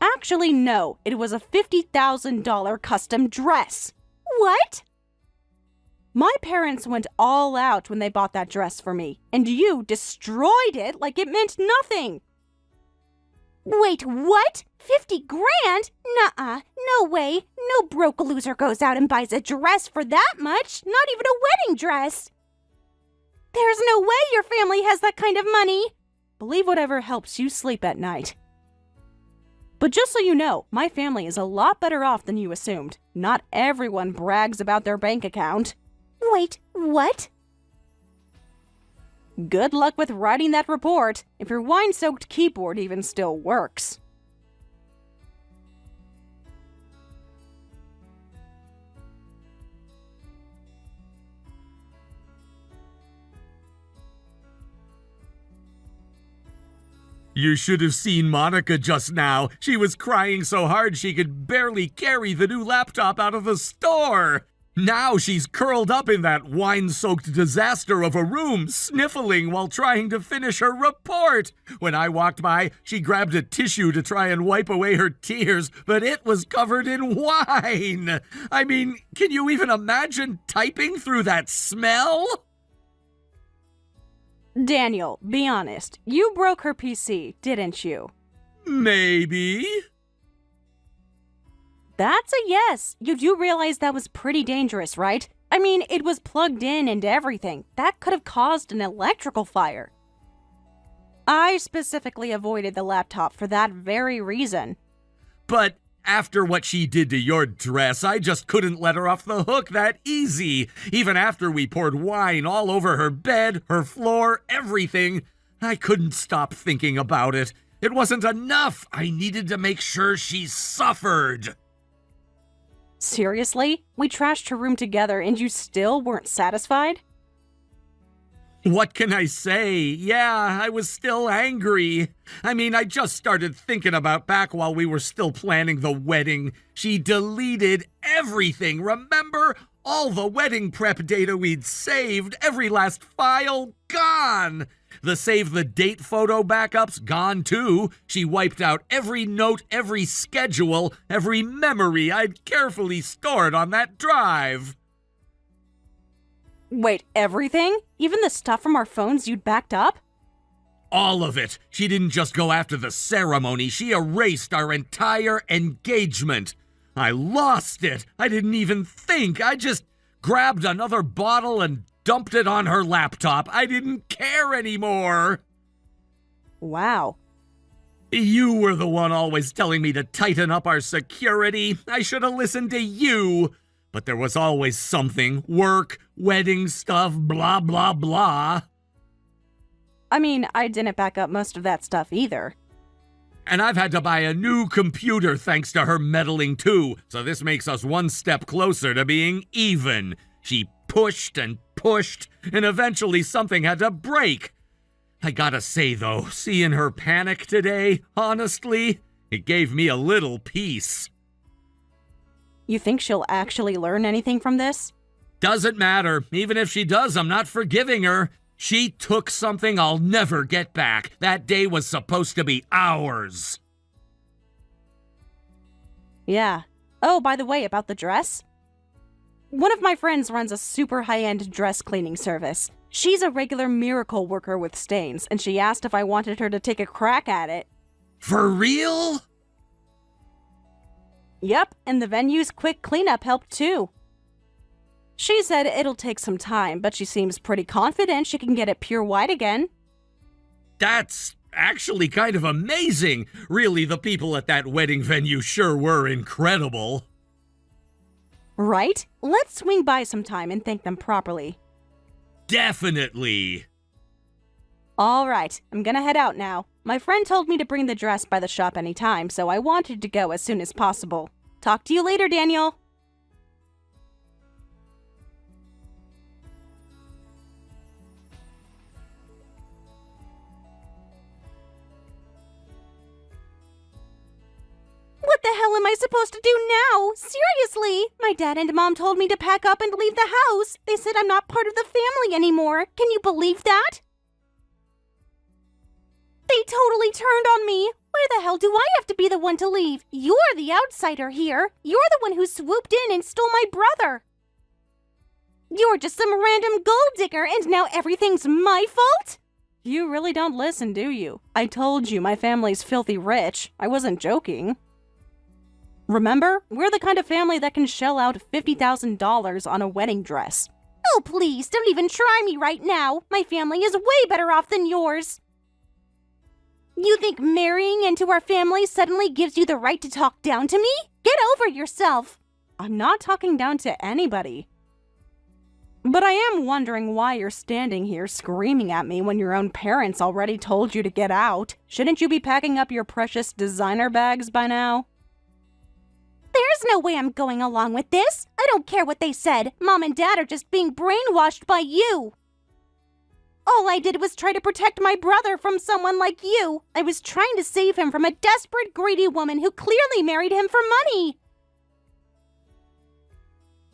Actually, no. It was a $50,000 custom dress. What? My parents went all out when they bought that dress for me, and you destroyed it like it meant nothing. Wait, what? 50 grand? Nuh-uh. No way. No broke loser goes out and buys a dress for that much. Not even a wedding dress. There's no way your family has that kind of money. Believe whatever helps you sleep at night. But just so you know, my family is a lot better off than you assumed. Not everyone brags about their bank account. Wait, what? Good luck with writing that report, if your wine-soaked keyboard even still works. You should have seen Monica just now. She was crying so hard she could barely carry the new laptop out of the store. Now she's curled up in that wine-soaked disaster of a room, sniffling while trying to finish her report. When I walked by, she grabbed a tissue to try and wipe away her tears, but it was covered in wine. I mean, can you even imagine typing through that smell? Daniel, be honest. You broke her PC, didn't you? Maybe. That's a yes. You do realize that was pretty dangerous, right? I mean, it was plugged in and everything. That could have caused an electrical fire. I specifically avoided the laptop for that very reason. But after what she did to your dress, I just couldn't let her off the hook that easy. Even after we poured wine all over her bed, her floor, everything, I couldn't stop thinking about it. It wasn't enough. I needed to make sure she suffered. Seriously? We trashed her room together and you still weren't satisfied? What can I say? Yeah, I was still angry. I mean, I just started thinking about back while we were still planning the wedding. She deleted everything, remember? All the wedding prep data we'd saved, every last file, gone. The save the date photo backups, gone too. She wiped out every note, every schedule, every memory I'd carefully stored on that drive. Wait, everything? Even the stuff from our phones you'd backed up? All of it. She didn't just go after the ceremony, she erased our entire engagement. I lost it. I didn't even think. I just grabbed another bottle and dumped it on her laptop. I didn't care anymore. Wow. You were the one always telling me to tighten up our security. I should have listened to you. But there was always something. Work, wedding stuff, blah, blah, blah. I mean, I didn't back up most of that stuff either. And I've had to buy a new computer thanks to her meddling too, so this makes us one step closer to being even. She pushed and pushed, and eventually something had to break. I gotta say though, seeing her panic today, honestly, it gave me a little peace. You think she'll actually learn anything from this? Doesn't matter. Even if she does, I'm not forgiving her. She took something I'll never get back. That day was supposed to be ours. Yeah. Oh, by the way, about the dress? One of my friends runs a super high-end dress cleaning service. She's a regular miracle worker with stains, and she asked if I wanted her to take a crack at it. For real? Yep, and the venue's quick cleanup helped too. She said it'll take some time, but she seems pretty confident she can get it pure white again. That's actually kind of amazing. Really, the people at that wedding venue sure were incredible. Right? Let's swing by sometime and thank them properly. Definitely. All right, I'm gonna head out now. My friend told me to bring the dress by the shop anytime, so I wanted to go as soon as possible. Talk to you later, Daniel. What the hell am I supposed to do now? Seriously! My dad and mom told me to pack up and leave the house. They said I'm not part of the family anymore. Can you believe that? They totally turned on me. Why the hell do I have to be the one to leave? You're the outsider here. You're the one who swooped in and stole my brother. You're just some random gold digger and now everything's my fault? You really don't listen, do you? I told you my family's filthy rich. I wasn't joking. Remember, we're the kind of family that can shell out $50,000 on a wedding dress. Oh, please, don't even try me right now. My family is way better off than yours. You think marrying into our family suddenly gives you the right to talk down to me? Get over yourself. I'm not talking down to anybody. But I am wondering why you're standing here screaming at me when your own parents already told you to get out. Shouldn't you be packing up your precious designer bags by now? There's no way I'm going along with this. I don't care what they said. Mom and Dad are just being brainwashed by you. All I did was try to protect my brother from someone like you. I was trying to save him from a desperate, greedy woman who clearly married him for money.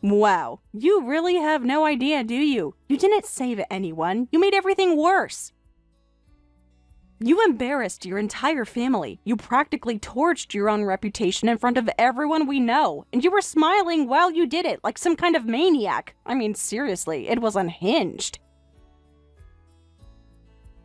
Wow, you really have no idea, do you? You didn't save anyone. You made everything worse. You embarrassed your entire family. You practically torched your own reputation in front of everyone we know. And you were smiling while you did it, like some kind of maniac. I mean, seriously, it was unhinged.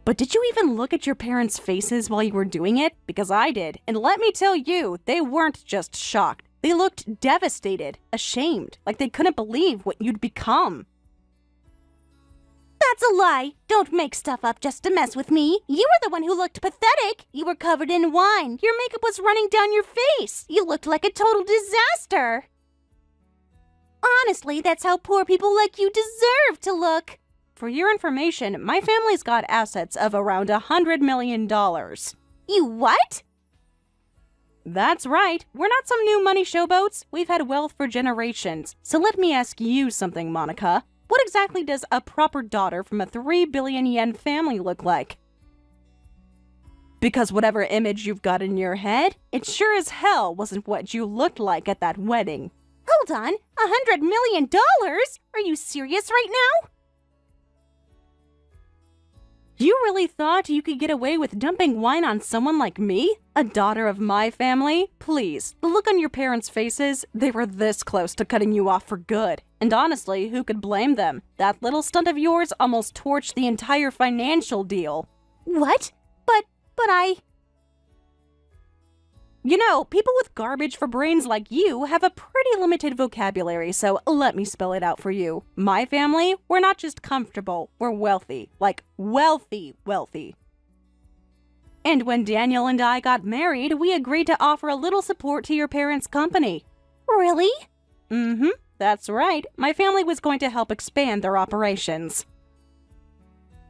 But did you even look at your parents' faces while you were doing it? Because I did. And let me tell you, they weren't just shocked. They looked devastated, ashamed, like they couldn't believe what you'd become. That's a lie. Don't make stuff up just to mess with me. You were the one who looked pathetic. You were covered in wine. Your makeup was running down your face. You looked like a total disaster. Honestly, that's how poor people like you deserve to look. For your information, my family's got assets of around $100 million. You what? That's right. We're not some new money showboats. We've had wealth for generations. So let me ask you something, Monica. What exactly does a proper daughter from a 3 billion yen family look like? Because whatever image you've got in your head, it sure as hell wasn't what you looked like at that wedding. Hold on, $100 million? Are you serious right now? You really thought you could get away with dumping wine on someone like me? A daughter of my family? Please, the look on your parents' faces, they were this close to cutting you off for good. And honestly, who could blame them? That little stunt of yours almost torched the entire financial deal. What? But I... You know, people with garbage for brains like you have a pretty limited vocabulary, so let me spell it out for you. My family, we're not just comfortable, we're wealthy. Like, wealthy. And when Daniel and I got married, we agreed to offer a little support to your parents' company. Really? Mm-hmm, that's right. My family was going to help expand their operations.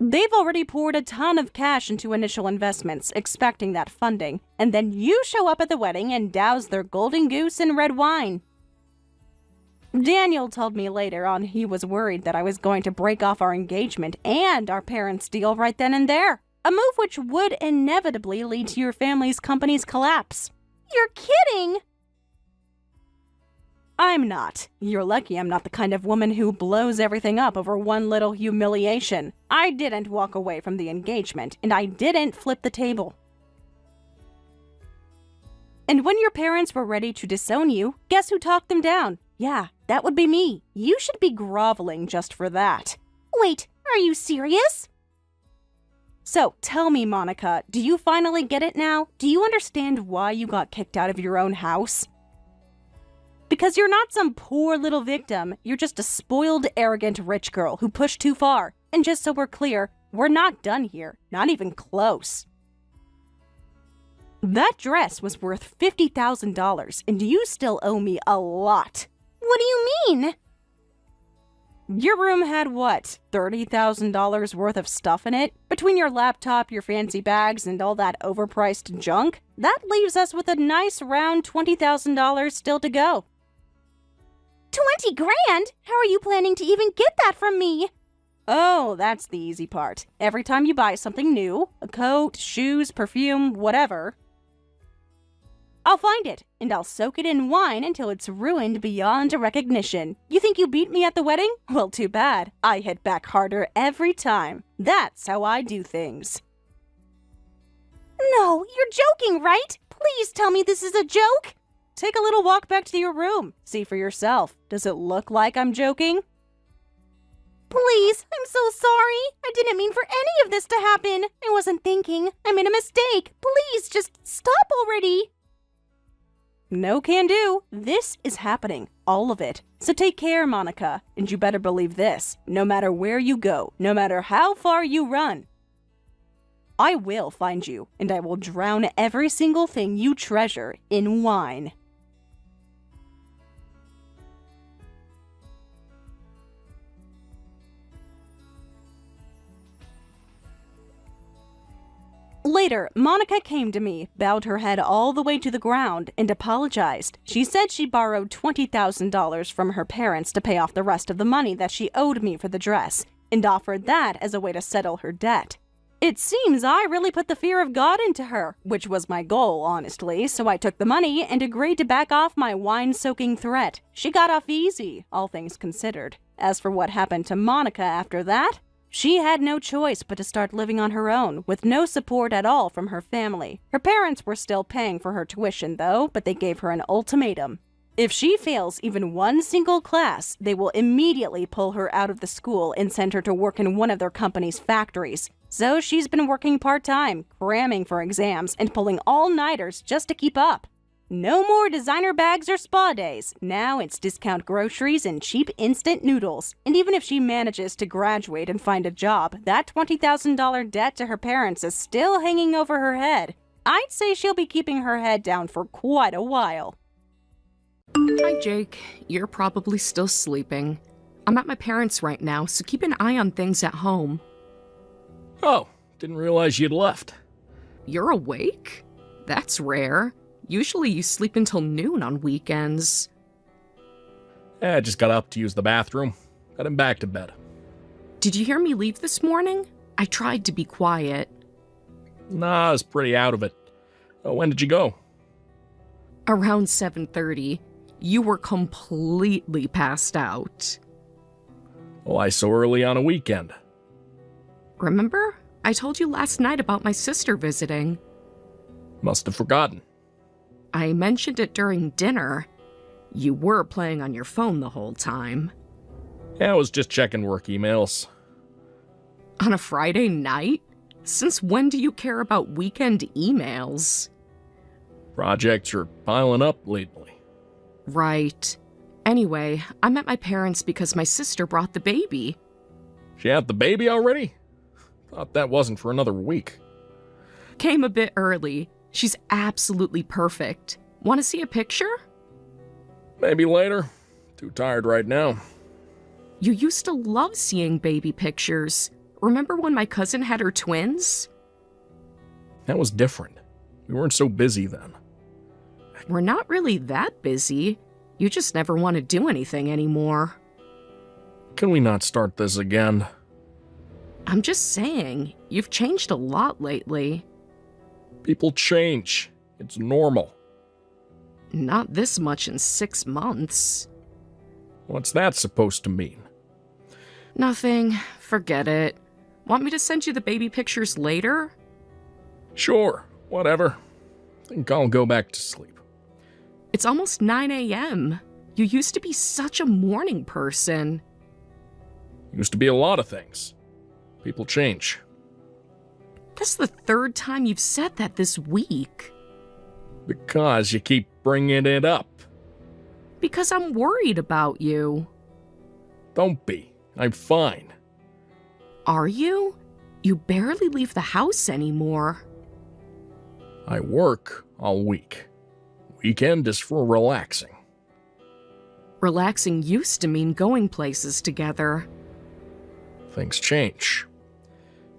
They've already poured a ton of cash into initial investments, expecting that funding, and then you show up at the wedding and douse their golden goose in red wine. Daniel told me later on he was worried that I was going to break off our engagement and our parents' deal right then and there, a move which would inevitably lead to your family's company's collapse. You're kidding! I'm not. You're lucky I'm not the kind of woman who blows everything up over one little humiliation. I didn't walk away from the engagement, and I didn't flip the table. And when your parents were ready to disown you, guess who talked them down? Yeah, that would be me. You should be groveling just for that. Wait, are you serious? So, tell me, Monica, do you finally get it now? Do you understand why you got kicked out of your own house? Because you're not some poor little victim, you're just a spoiled, arrogant rich girl who pushed too far. And just so we're clear, we're not done here, not even close. That dress was worth $50,000, and you still owe me a lot. What do you mean? Your room had what, $30,000 worth of stuff in it? Between your laptop, your fancy bags, and all that overpriced junk, that leaves us with a nice round $20,000 still to go. 20 grand? How are you planning to even get that from me? Oh, that's the easy part. Every time you buy something new, a coat, shoes, perfume, whatever, I'll find it, and I'll soak it in wine until it's ruined beyond recognition. You think you beat me at the wedding? Well, too bad. I hit back harder every time. That's how I do things. No, you're joking, right? Please tell me this is a joke. Take a little walk back to your room. See for yourself. Does it look like I'm joking? Please, I'm so sorry. I didn't mean for any of this to happen. I wasn't thinking. I made a mistake. Please, just stop already. No can do. This is happening. All of it. So take care, Monica. And you better believe this. No matter where you go, no matter how far you run, I will find you, and I will drown every single thing you treasure in wine. Later, Monica came to me, bowed her head all the way to the ground, and apologized. She said she borrowed $20,000 from her parents to pay off the rest of the money that she owed me for the dress, and offered that as a way to settle her debt. It seems I really put the fear of God into her, which was my goal, honestly, so I took the money and agreed to back off my wine-soaking threat. She got off easy, all things considered. As for what happened to Monica after that, she had no choice but to start living on her own, with no support at all from her family. Her parents were still paying for her tuition, though, but they gave her an ultimatum. If she fails even one single class, they will immediately pull her out of the school and send her to work in one of their company's factories. So she's been working part-time, cramming for exams, and pulling all-nighters just to keep up. No more designer bags or spa days. Now it's discount groceries and cheap instant noodles. And even if she manages to graduate and find a job, that $20,000 debt to her parents is still hanging over her head. I'd say she'll be keeping her head down for quite a while. Hi, Jake. You're probably still sleeping. I'm at my parents' right now, so keep an eye on things at home. Oh, didn't realize you'd left. You're awake? That's rare. Usually you sleep until noon on weekends. I just got up to use the bathroom. Got him back to bed. Did you hear me leave this morning? I tried to be quiet. Nah, I was pretty out of it. When did you go? Around 7:30. You were completely passed out. Why so early on a weekend? Remember? I told you last night about my sister visiting. Must have forgotten. I mentioned it during dinner. You were playing on your phone the whole time. Yeah, I was just checking work emails. On a Friday night? Since when do you care about weekend emails? Projects are piling up lately. Right. Anyway, I'm at my parents' because my sister brought the baby. She had the baby already? Thought that wasn't for another week. Came a bit early. She's absolutely perfect. Want to see a picture? Maybe later. Too tired right now. You used to love seeing baby pictures. Remember when my cousin had her twins? That was different. We weren't so busy then. We're not really that busy. You just never want to do anything anymore. Can we not start this again? I'm just saying, you've changed a lot lately. People change. It's normal. Not this much in 6 months. What's that supposed to mean? Nothing. Forget it. Want me to send you the baby pictures later? Sure, whatever. Think I'll go back to sleep. It's almost 9 a.m. You used to be such a morning person. Used to be a lot of things. People change. That's the 3rd time you've said that this week. Because you keep bringing it up. Because I'm worried about you. Don't be. I'm fine. Are you? You barely leave the house anymore. I work all week. Weekend is for relaxing. Relaxing used to mean going places together. Things change.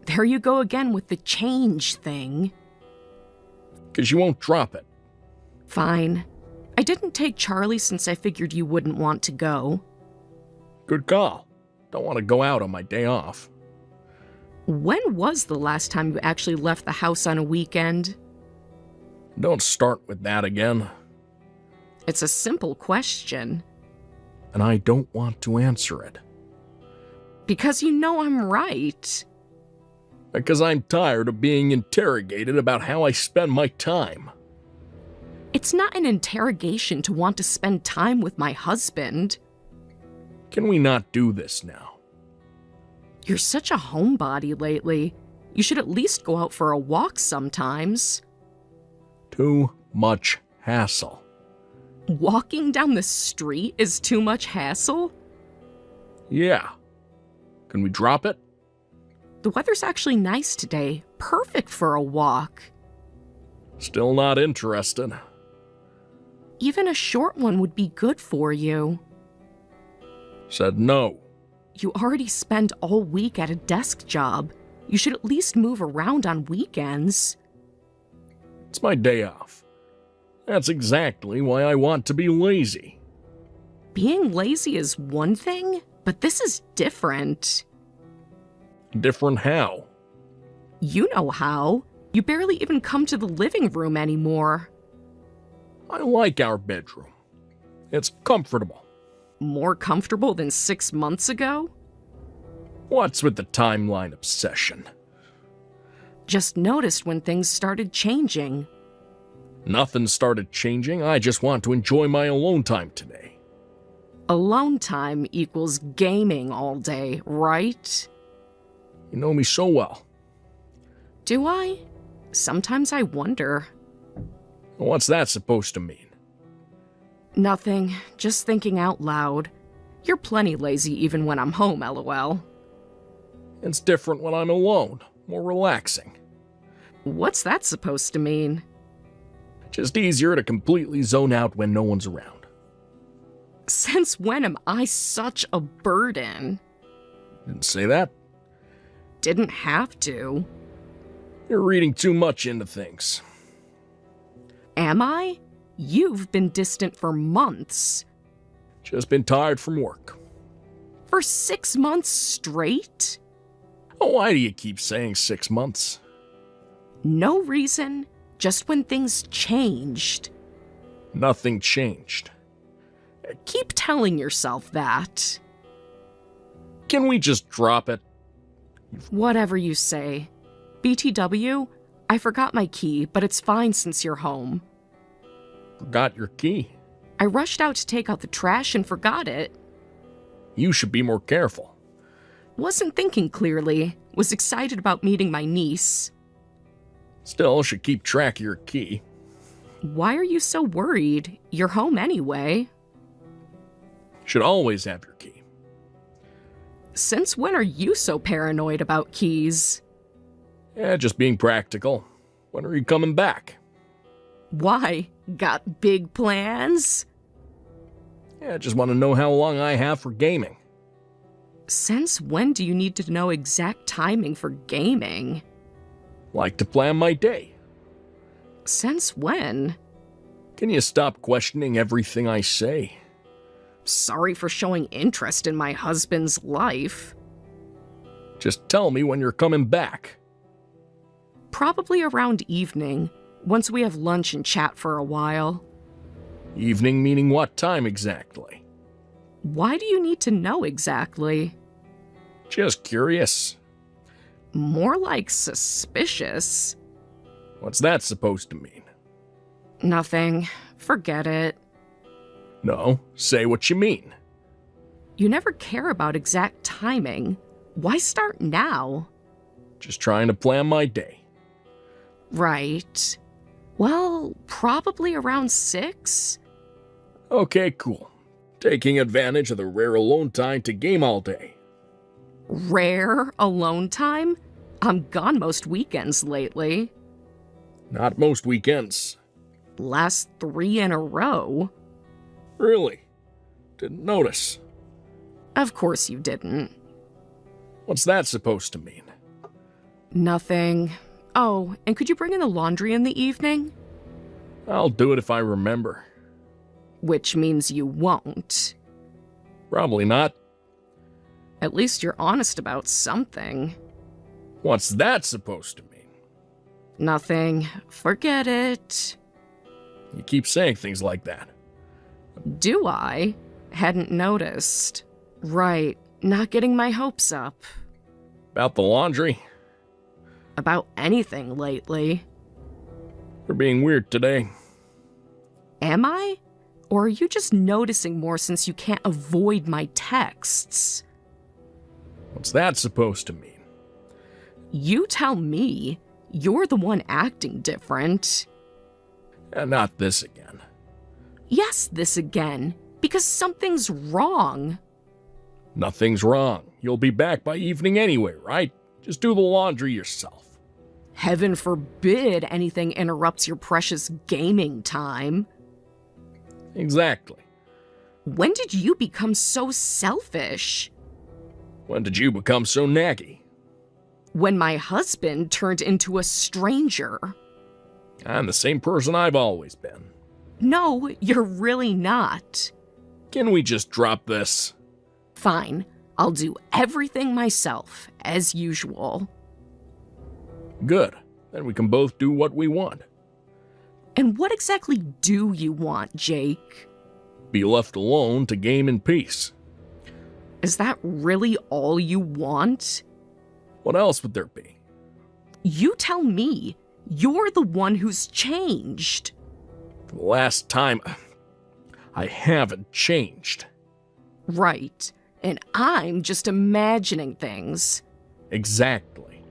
There you go again with the change thing. 'Cause you won't drop it. Fine. I didn't take Charlie since I figured you wouldn't want to go. Good call. Don't want to go out on my day off. When was the last time you actually left the house on a weekend? Don't start with that again. It's a simple question. And I don't want to answer it. Because you know I'm right. Because I'm tired of being interrogated about how I spend my time. It's not an interrogation to want to spend time with my husband. Can we not do this now? You're such a homebody lately. You should at least go out for a walk sometimes. Too much hassle. Walking down the street is too much hassle? Yeah. Can we drop it? The weather's actually nice today. Perfect for a walk. Still not interested. Even a short one would be good for you. Said no. You already spend all week at a desk job. You should at least move around on weekends. It's my day off. That's exactly why I want to be lazy. Being lazy is one thing, but this is different. Different how? You know how. You barely even come to the living room anymore. I like our bedroom. It's comfortable. More comfortable than 6 months ago? What's with the timeline obsession? Just noticed when things started changing. Nothing started changing. I just want to enjoy my alone time today. Alone time equals gaming all day, right? You know me so well. Do I? Sometimes I wonder. What's that supposed to mean? Nothing, just thinking out loud. You're plenty lazy even when I'm home, lol. It's different when I'm alone. More relaxing. What's that supposed to mean? Just easier to completely zone out when no one's around. Since when am I such a burden? Didn't say that. Didn't have to. You're reading too much into things. Am I? You've been distant for months. Just been tired from work. For 6 months straight? Why do you keep saying 6 months? No reason, just when things changed. Nothing changed. Keep telling yourself that. Can we just drop it? Whatever you say. BTW, I forgot my key, but it's fine since you're home. Forgot your key. I rushed out to take out the trash and forgot it. You should be more careful. Wasn't thinking clearly. Was excited about meeting my niece. Still should keep track of your key. Why are you so worried? You're home anyway. Should always have your key. Since when are you so paranoid about keys? Yeah, just being practical. When are you coming back? Why? Got big plans? Yeah, just want to know how long I have for gaming. Since when do you need to know exact timing for gaming? Like to plan my day. Since when? Can you stop questioning everything I say? Sorry for showing interest in my husband's life. Just tell me when you're coming back. Probably around evening, once we have lunch and chat for a while. Evening meaning what time exactly? Why do you need to know exactly? Just curious. More like suspicious. What's that supposed to mean? Nothing. Forget it. No, say what you mean. You never care about exact timing. Why start now? Just trying to plan my day. Right. Well, probably around 6. Okay, cool. Taking advantage of the rare alone time to game all day. Rare alone time? I'm gone most weekends lately. Not most weekends. Last 3 in a row. Really? Didn't notice. Of course you didn't. What's that supposed to mean? Nothing. Oh, and could you bring in the laundry in the evening? I'll do it if I remember. Which means you won't. Probably not. At least you're honest about something. What's that supposed to mean? Nothing. Forget it. You keep saying things like that. Do I? Hadn't noticed. Right, not getting my hopes up. About the laundry? About anything lately. You're being weird today. Am I? Or are you just noticing more since you can't avoid my texts? What's that supposed to mean? You tell me. You're the one acting different. Not this again. Yes, this again. Because something's wrong. Nothing's wrong. You'll be back by evening anyway, right? Just do the laundry yourself. Heaven forbid anything interrupts your precious gaming time. Exactly. When did you become so selfish? When did you become so naggy? When my husband turned into a stranger. I'm the same person I've always been. No, you're really not. Can we just drop this? Fine, I'll do everything myself, as usual. Good. Then we can both do what we want. And what exactly do you want, Jake? Be left alone to game in peace. Is that really all you want? What else would there be? You tell me. You're the one who's changed. For the last time, I haven't changed. Right. And I'm just imagining things. Exactly.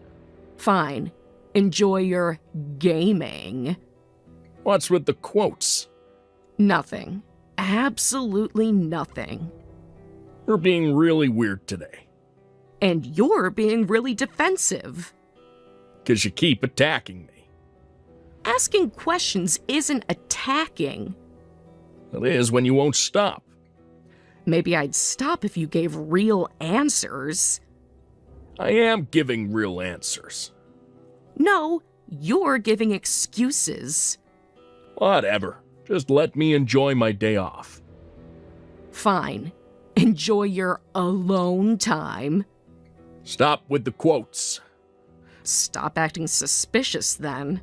Fine. Enjoy your gaming. What's with the quotes? Nothing. Absolutely nothing. You're being really weird today. And you're being really defensive. 'Cause you keep attacking me. Asking questions isn't attacking. It is when you won't stop. Maybe I'd stop if you gave real answers. I am giving real answers. No, you're giving excuses. Whatever. Just let me enjoy my day off. Fine. Enjoy your alone time. Stop with the quotes. Stop acting suspicious then.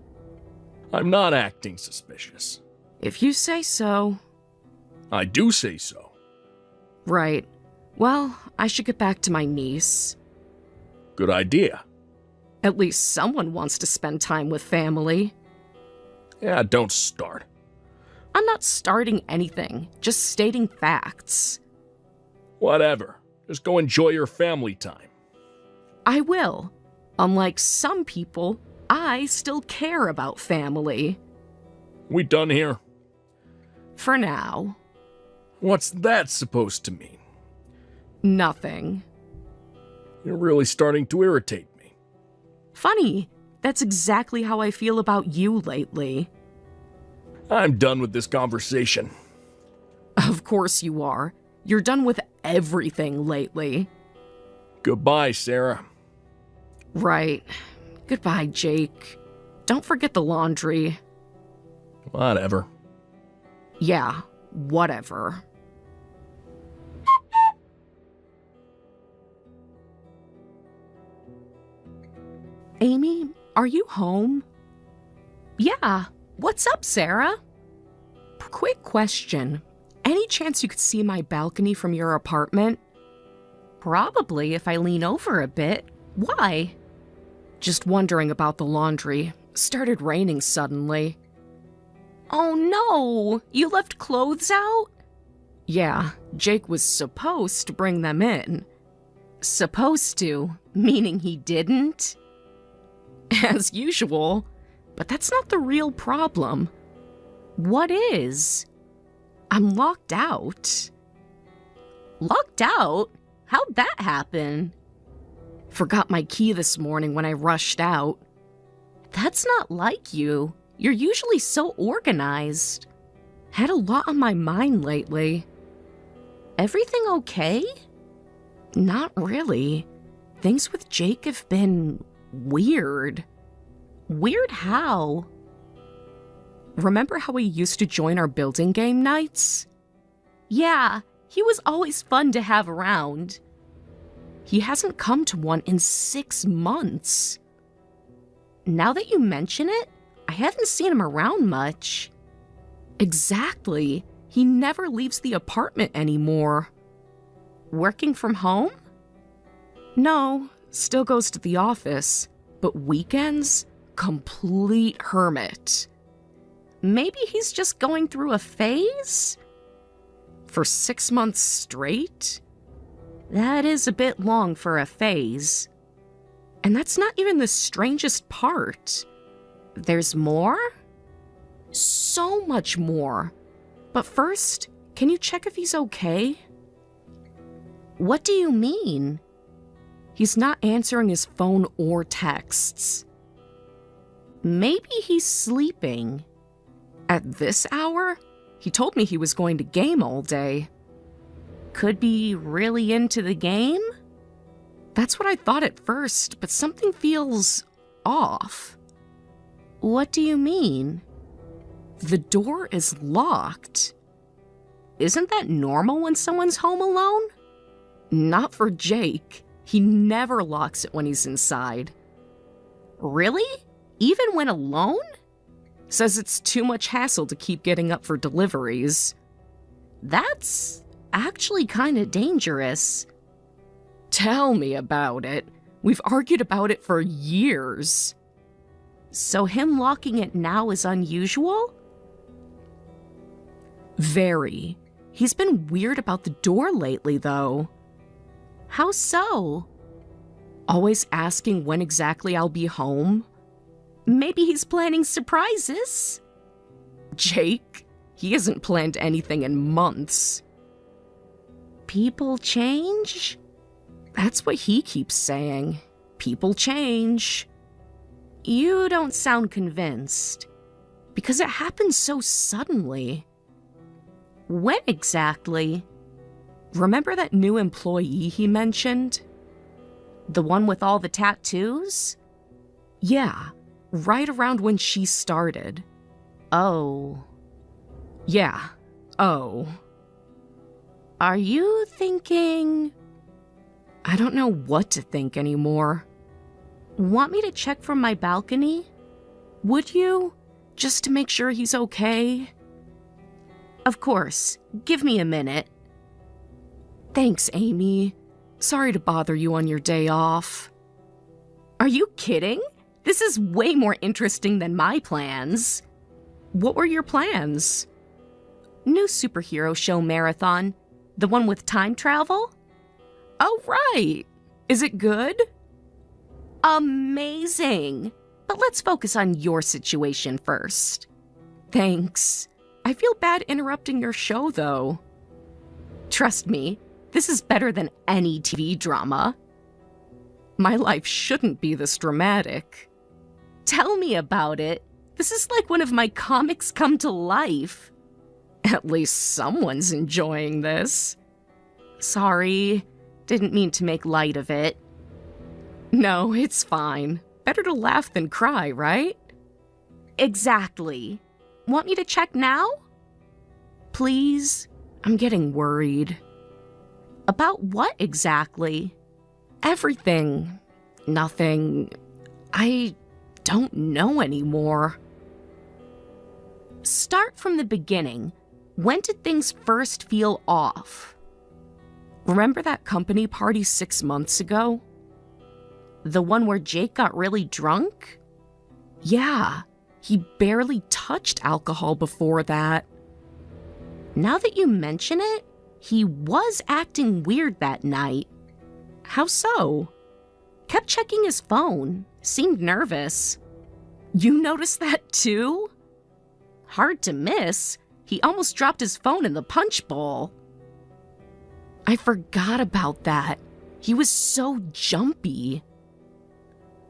I'm not acting suspicious. If you say so. I do say so. Right. Well, I should get back to my niece. Good idea. At least someone wants to spend time with family. Yeah, don't start. I'm not starting anything, just stating facts. Whatever. Just go enjoy your family time. I will. Unlike some people, I still care about family. We done here? For now. What's that supposed to mean? Nothing. You're really starting to irritate me. Funny, that's exactly how I feel about you lately. I'm done with this conversation. Of course you are. You're done with everything lately. Goodbye, Sarah. Right. Goodbye, Jake. Don't forget the laundry. Whatever. Yeah, whatever. Amy, are you home? Yeah. What's up, Sarah? Quick question. Any chance you could see my balcony from your apartment? Probably if I lean over a bit. Why? Just wondering about the laundry. Started raining suddenly. Oh no! You left clothes out? Yeah, Jake was supposed to bring them in. Supposed to, meaning he didn't? As usual. But that's not the real problem. What is? I'm locked out. Locked out? How'd that happen? Forgot my key this morning when I rushed out. That's not like you. You're usually so organized. Had a lot on my mind lately. Everything okay? Not really. Things with Jake have been weird. Weird how? Remember how we used to join our building game nights? Yeah, he was always fun to have around. He hasn't come to one in 6 months. Now that you mention it, I haven't seen him around much. Exactly. He never leaves the apartment anymore. Working from home? No, still goes to the office, but weekends? Complete hermit. Maybe he's just going through a phase? For 6 months straight? That is a bit long for a phase. And that's not even the strangest part. There's more? So much more. But first, can you check if he's okay? What do you mean? He's not answering his phone or texts. Maybe he's sleeping. At this hour? He told me he was going to game all day. Could be really into the game? That's what I thought at first, but something feels off. What do you mean? The door is locked. Isn't that normal when someone's home alone? Not for Jake. He never locks it when he's inside. Really? Even when alone? Says it's too much hassle to keep getting up for deliveries. That's actually kinda dangerous. Tell me about it. We've argued about it for years. So him locking it now is unusual? Very. He's been weird about the door lately, though. How so? Always asking when exactly I'll be home. Maybe he's planning surprises? Jake? He hasn't planned anything in months. People change? That's what he keeps saying. People change. You don't sound convinced. Because it happened so suddenly. When exactly? Remember that new employee he mentioned? The one with all the tattoos? Yeah, right around when she started. Oh. Yeah, oh. Are you thinking... I don't know what to think anymore. Want me to check from my balcony? Would you? Just to make sure he's okay? Of course. Give me a minute. Thanks, Amy. Sorry to bother you on your day off. Are you kidding? This is way more interesting than my plans. What were your plans? New superhero show marathon. The one with time travel? Oh, right. Is it good? Amazing. But let's focus on your situation first. Thanks. I feel bad interrupting your show, though. Trust me, this is better than any TV drama. My life shouldn't be this dramatic. Tell me about it. This is like one of my comics come to life. At least someone's enjoying this. Sorry, didn't mean to make light of it. No, it's fine. Better to laugh than cry, right? Exactly. Want me to check now? Please? I'm getting worried. About what exactly? Everything. Nothing. I don't know anymore. Start from the beginning. When did things first feel off? Remember that company party 6 months ago? The one where Jake got really drunk? Yeah, he barely touched alcohol before that. Now that you mention it, he was acting weird that night. How so? Kept checking his phone, seemed nervous. You noticed that too? Hard to miss. He almost dropped his phone in the punch bowl. I forgot about that. He was so jumpy.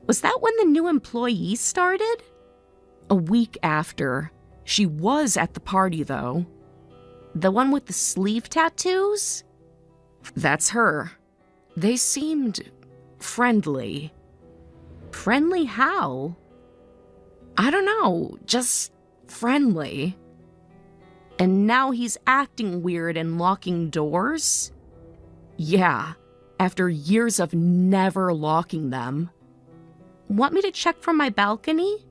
Was that when the new employee started? A week after. She was at the party, though. The one with the sleeve tattoos? That's her. They seemed friendly. Friendly how? I don't know, just friendly. And now he's acting weird and locking doors? Yeah, after years of never locking them. Want me to check from my balcony?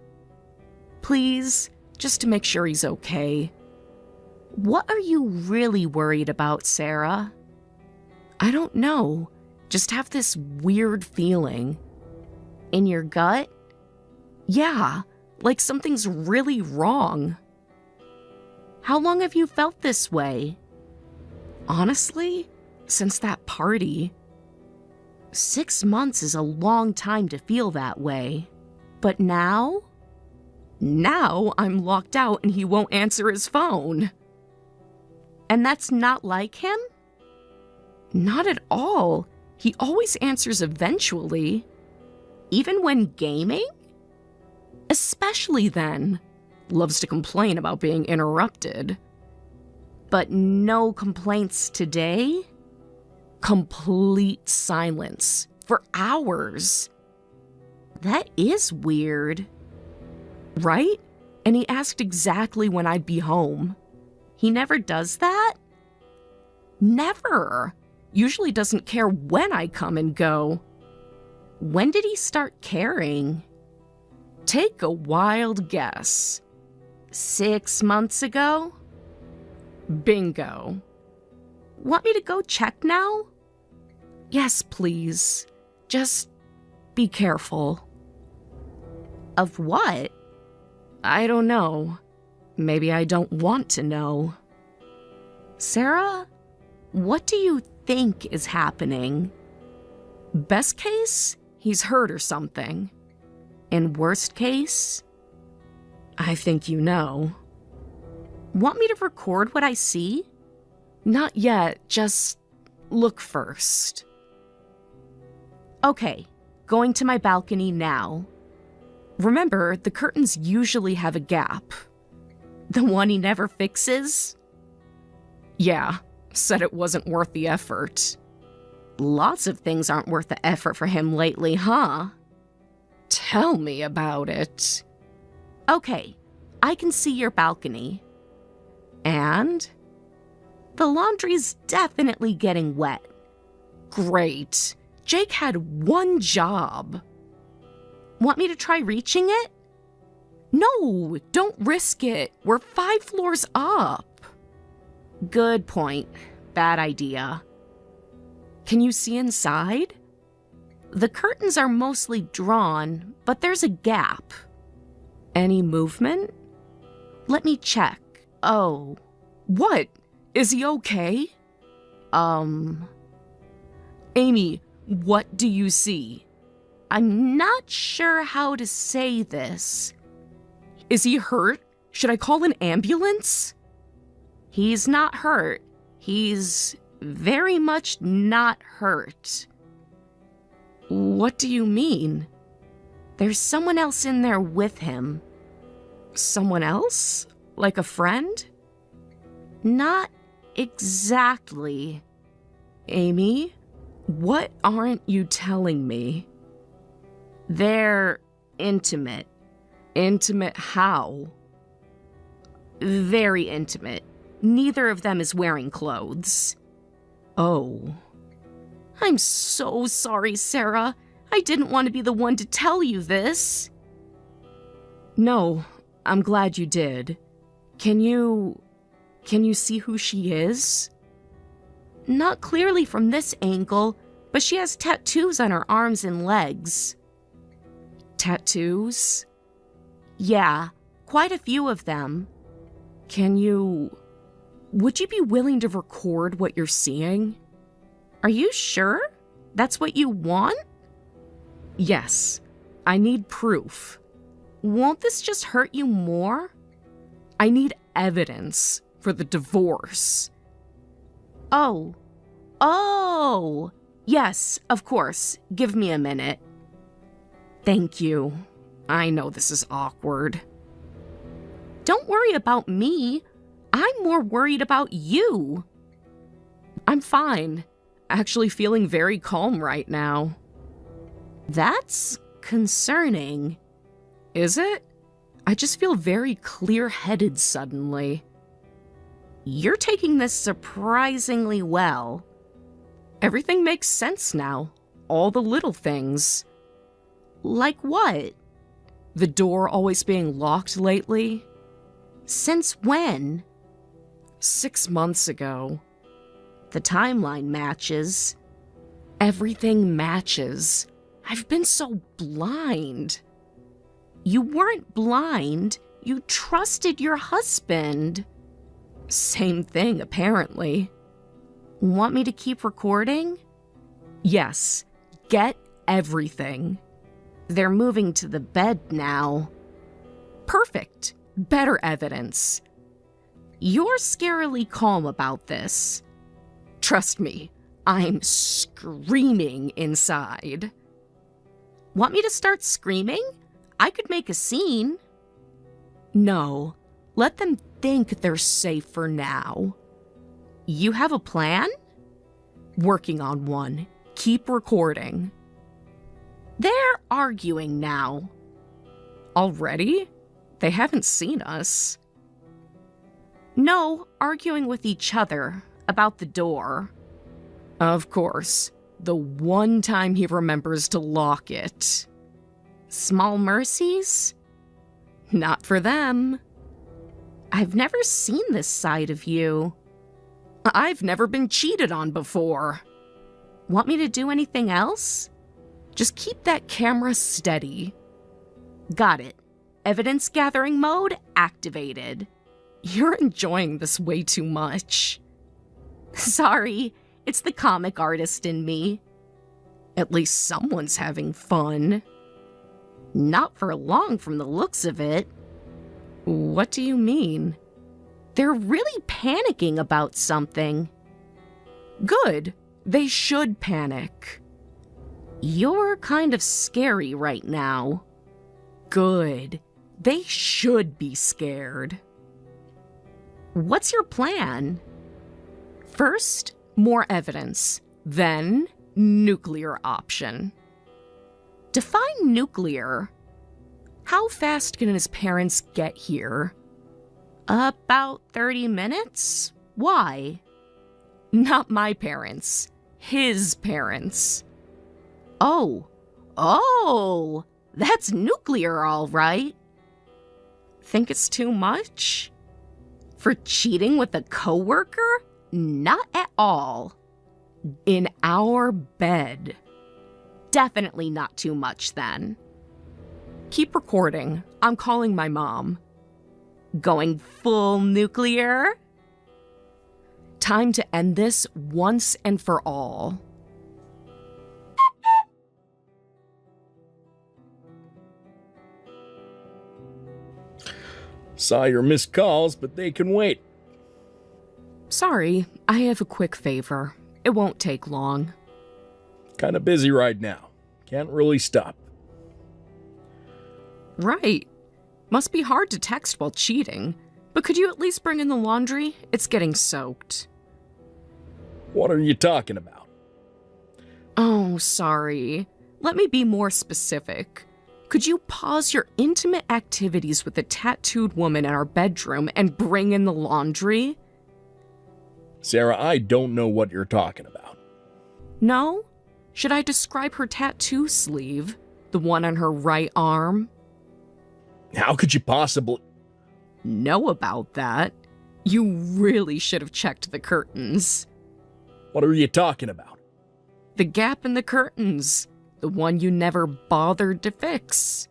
Please, just to make sure he's okay. What are you really worried about, Sarah? I don't know. Just have this weird feeling. In your gut? Yeah, like something's really wrong. How long have you felt this way? Honestly, since that party. 6 months is a long time to feel that way. But now? Now I'm locked out and he won't answer his phone. And that's not like him? Not at all. He always answers eventually. Even when gaming? Especially then. Loves to complain about being interrupted. But no complaints today? Complete silence for hours. That is weird. Right? And he asked exactly when I'd be home. He never does that? Never. Usually doesn't care when I come and go. When did he start caring? Take a wild guess. 6 months ago? Bingo. Want me to go check now? Yes, please. Just be careful. Of what? I don't know. Maybe I don't want to know. Sarah, what do you think is happening? Best case, he's hurt or something. In worst case, I think you know. Want me to record what I see? Not yet, just look first. Okay, going to my balcony now. Remember, the curtains usually have a gap. The one he never fixes? Yeah, said it wasn't worth the effort. Lots of things aren't worth the effort for him lately, huh? Tell me about it. Okay, I can see your balcony. And? The laundry's definitely getting wet. Great. Jake had one job. Want me to try reaching it? No, don't risk it. We're 5 floors up. Good point. Bad idea. Can you see inside? The curtains are mostly drawn, but there's a gap. Any movement? Let me check. Oh. What? Is he okay? Amy, what do you see? I'm not sure how to say this. Is he hurt? Should I call an ambulance? He's not hurt. He's very much not hurt. What do you mean? There's someone else in there with him. Someone else? Like a friend? Not exactly. Amy, what aren't you telling me? They're intimate. Intimate how? Very intimate. Neither of them is wearing clothes. Oh. I'm so sorry, Sarah. I didn't want to be the one to tell you this. No, I'm glad you did. Can you see who she is? Not clearly from this angle, but she has tattoos on her arms and legs. Tattoos? Yeah, quite a few of them. Would you be willing to record what you're seeing? Are you sure? That's what you want? Yes, I need proof. Won't this just hurt you more? I need evidence for the divorce. Oh. Yes, of course. Give me a minute. Thank you. I know this is awkward. Don't worry about me. I'm more worried about you. I'm fine. Actually feeling very calm right now. That's concerning. Is it? I just feel very clear-headed suddenly. You're taking this surprisingly well. Everything makes sense now. All the little things. Like what? The door always being locked lately? Since when? 6 months ago. The timeline matches. Everything matches. I've been so blind. You weren't blind. You trusted your husband. Same thing, apparently. Want me to keep recording? Yes, Get everything. They're moving to the bed now. Perfect. Better evidence. You're scarily calm about this. Trust me, I'm screaming inside. Want me to start screaming? I could make a scene. No, let them think they're safe for now. You have a plan? Working on one. Keep recording. They're arguing now. Already? They haven't seen us. No, arguing with each other about the door. Of course, the one time he remembers to lock it. Small mercies? Not for them. I've never seen this side of you. I've never been cheated on before. Want me to do anything else? Just keep that camera steady. Got it. Evidence gathering mode activated. You're enjoying this way too much. Sorry, it's the comic artist in me. At least someone's having fun. Not for long from the looks of it. What do you mean? They're really panicking about something. Good. They should panic. You're kind of scary right now. Good. They should be scared. What's your plan? First, more evidence. Then, nuclear option. Define nuclear. How fast can his parents get here? About 30 minutes? Why? Not my parents. His parents. Oh, that's nuclear, all right. Think it's too much? For cheating with a coworker? Not at all. In our bed. Definitely not too much then. Keep recording. I'm calling my mom. Going full nuclear? Time to end this once and for all. Saw your missed calls, but they can wait. Sorry, I have a quick favor. It won't take long. Kinda busy right now. Can't really stop. Right. Must be hard to text while cheating. But could you at least bring in the laundry? It's getting soaked. What are you talking about? Oh, sorry. Let me be more specific. Could you pause your intimate activities with the tattooed woman in our bedroom and bring in the laundry? Sarah, I don't know what you're talking about. No? Should I describe her tattoo sleeve? The one on her right arm? How could you possibly... Know about that? You really should have checked the curtains. What are you talking about? The gap in the curtains. The one you never bothered to fix.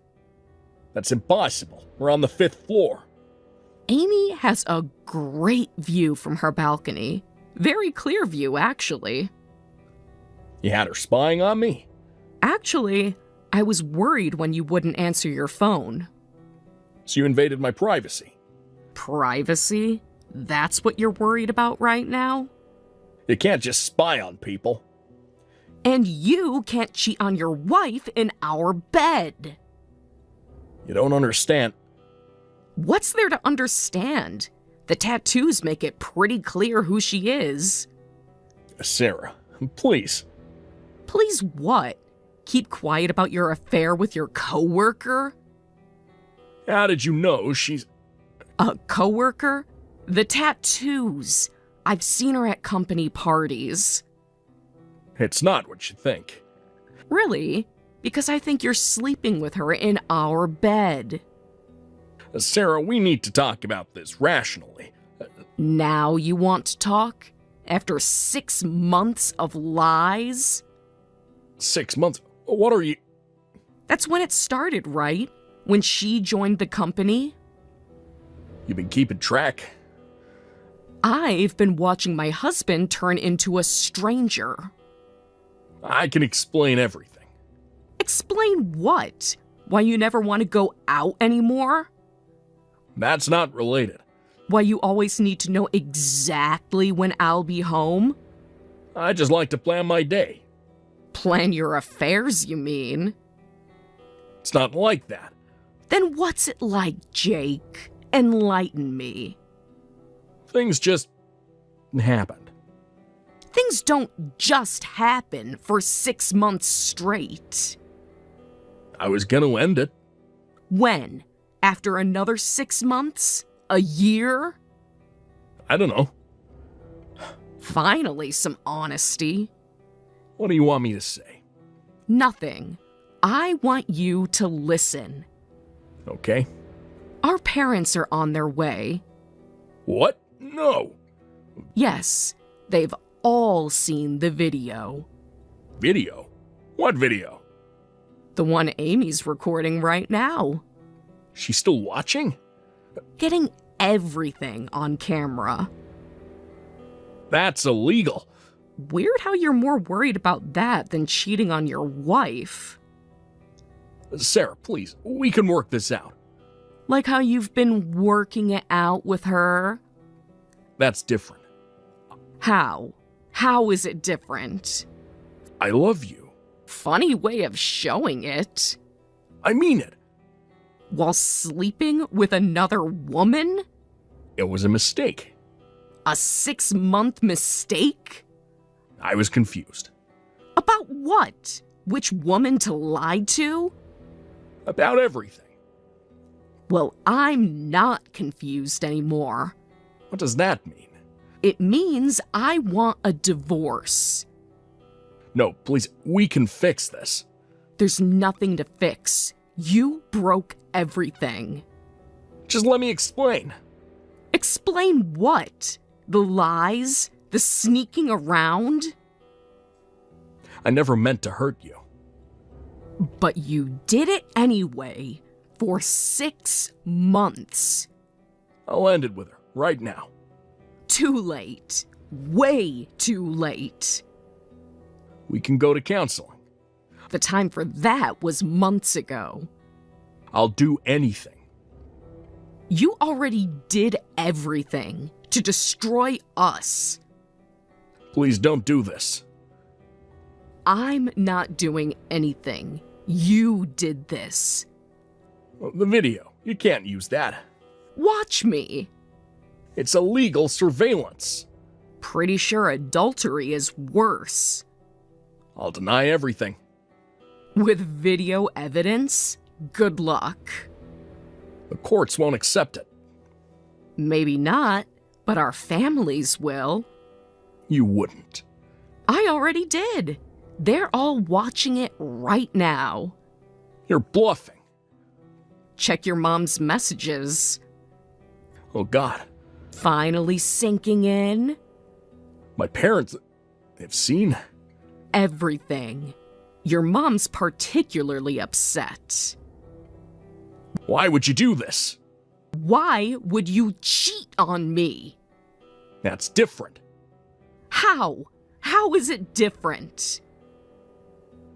That's impossible. We're on the 5th floor. Amy has a great view from her balcony. Very clear view, actually. You had her spying on me? Actually, I was worried when you wouldn't answer your phone. So you invaded my privacy. Privacy? That's what you're worried about right now? You can't just spy on people. And you can't cheat on your wife in our bed. You don't understand. What's there to understand? The tattoos make it pretty clear who she is. Sarah, please. Please what? Keep quiet about your affair with your coworker? How did you know she's... A coworker? The tattoos. I've seen her at company parties. It's not what you think. Really? Because I think you're sleeping with her in our bed. Sarah, we need to talk about this rationally. Now you want to talk? After 6 months of lies? 6 months? What are you... That's when it started, right? When she joined the company? You've been keeping track? I've been watching my husband turn into a stranger. I can explain everything. Explain what? Why you never want to go out anymore? That's not related. Why you always need to know exactly when I'll be home? I just like to plan my day. Plan your affairs, you mean? It's not like that. Then what's it like, Jake? Enlighten me. Things just happened. Things don't just happen for 6 months straight. I was gonna end it. When? After another 6 months? A year? I don't know. Finally, some honesty. What do you want me to say? Nothing. I want you to listen. Okay. Our parents are on their way. What? No. Yes, they've all seen the video. Video? What video? The one Amy's recording right now. She's still watching? Getting everything on camera. That's illegal. Weird how you're more worried about that than cheating on your wife. Sarah, please, we can work this out. Like how you've been working it out with her. That's different. How? How is it different? I love you. Funny way of showing it. I mean it. While sleeping with another woman? It was a mistake. A 6-month mistake? I was confused. About what? Which woman to lie to? About everything. Well, I'm not confused anymore. What does that mean? It means I want a divorce. No, please, we can fix this. There's nothing to fix. You broke everything. Just let me explain. Explain what? The lies? The sneaking around? I never meant to hurt you. But you did it anyway. For 6 months. I'll end it with her, right now. Too late. Way too late. We can go to counseling. The time for that was months ago. I'll do anything. You already did everything to destroy us. Please don't do this. I'm not doing anything. You did this. The video, you can't use that. Watch me. It's illegal surveillance. Pretty sure adultery is worse. I'll deny everything. With video evidence? Good luck. The courts won't accept it. Maybe not, but our families will. You wouldn't. I already did. They're all watching it right now. You're bluffing. Check your mom's messages. Oh, God. Finally sinking in. My parents, they've seen. Everything. Your mom's particularly upset. Why would you do this? Why would you cheat on me? That's different. How? How is it different?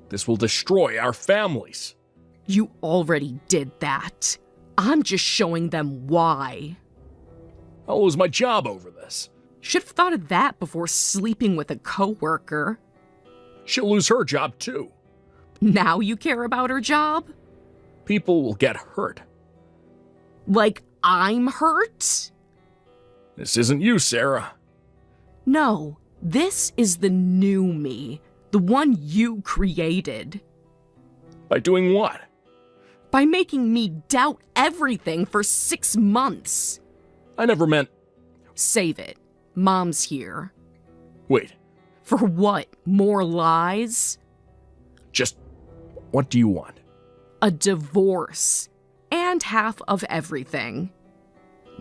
This will destroy our families. You already did that. I'm just showing them why. I'll lose my job over this. Should have thought of that before sleeping with a coworker. She'll lose her job too. Now you care about her job? People will get hurt. Like I'm hurt? This isn't you, Sarah. No, this is the new me. The one you created. By doing what? By making me doubt everything for 6 months. I never meant... Save it. Mom's here. Wait, For what? More lies? just... what do you want? A divorce. And half of everything.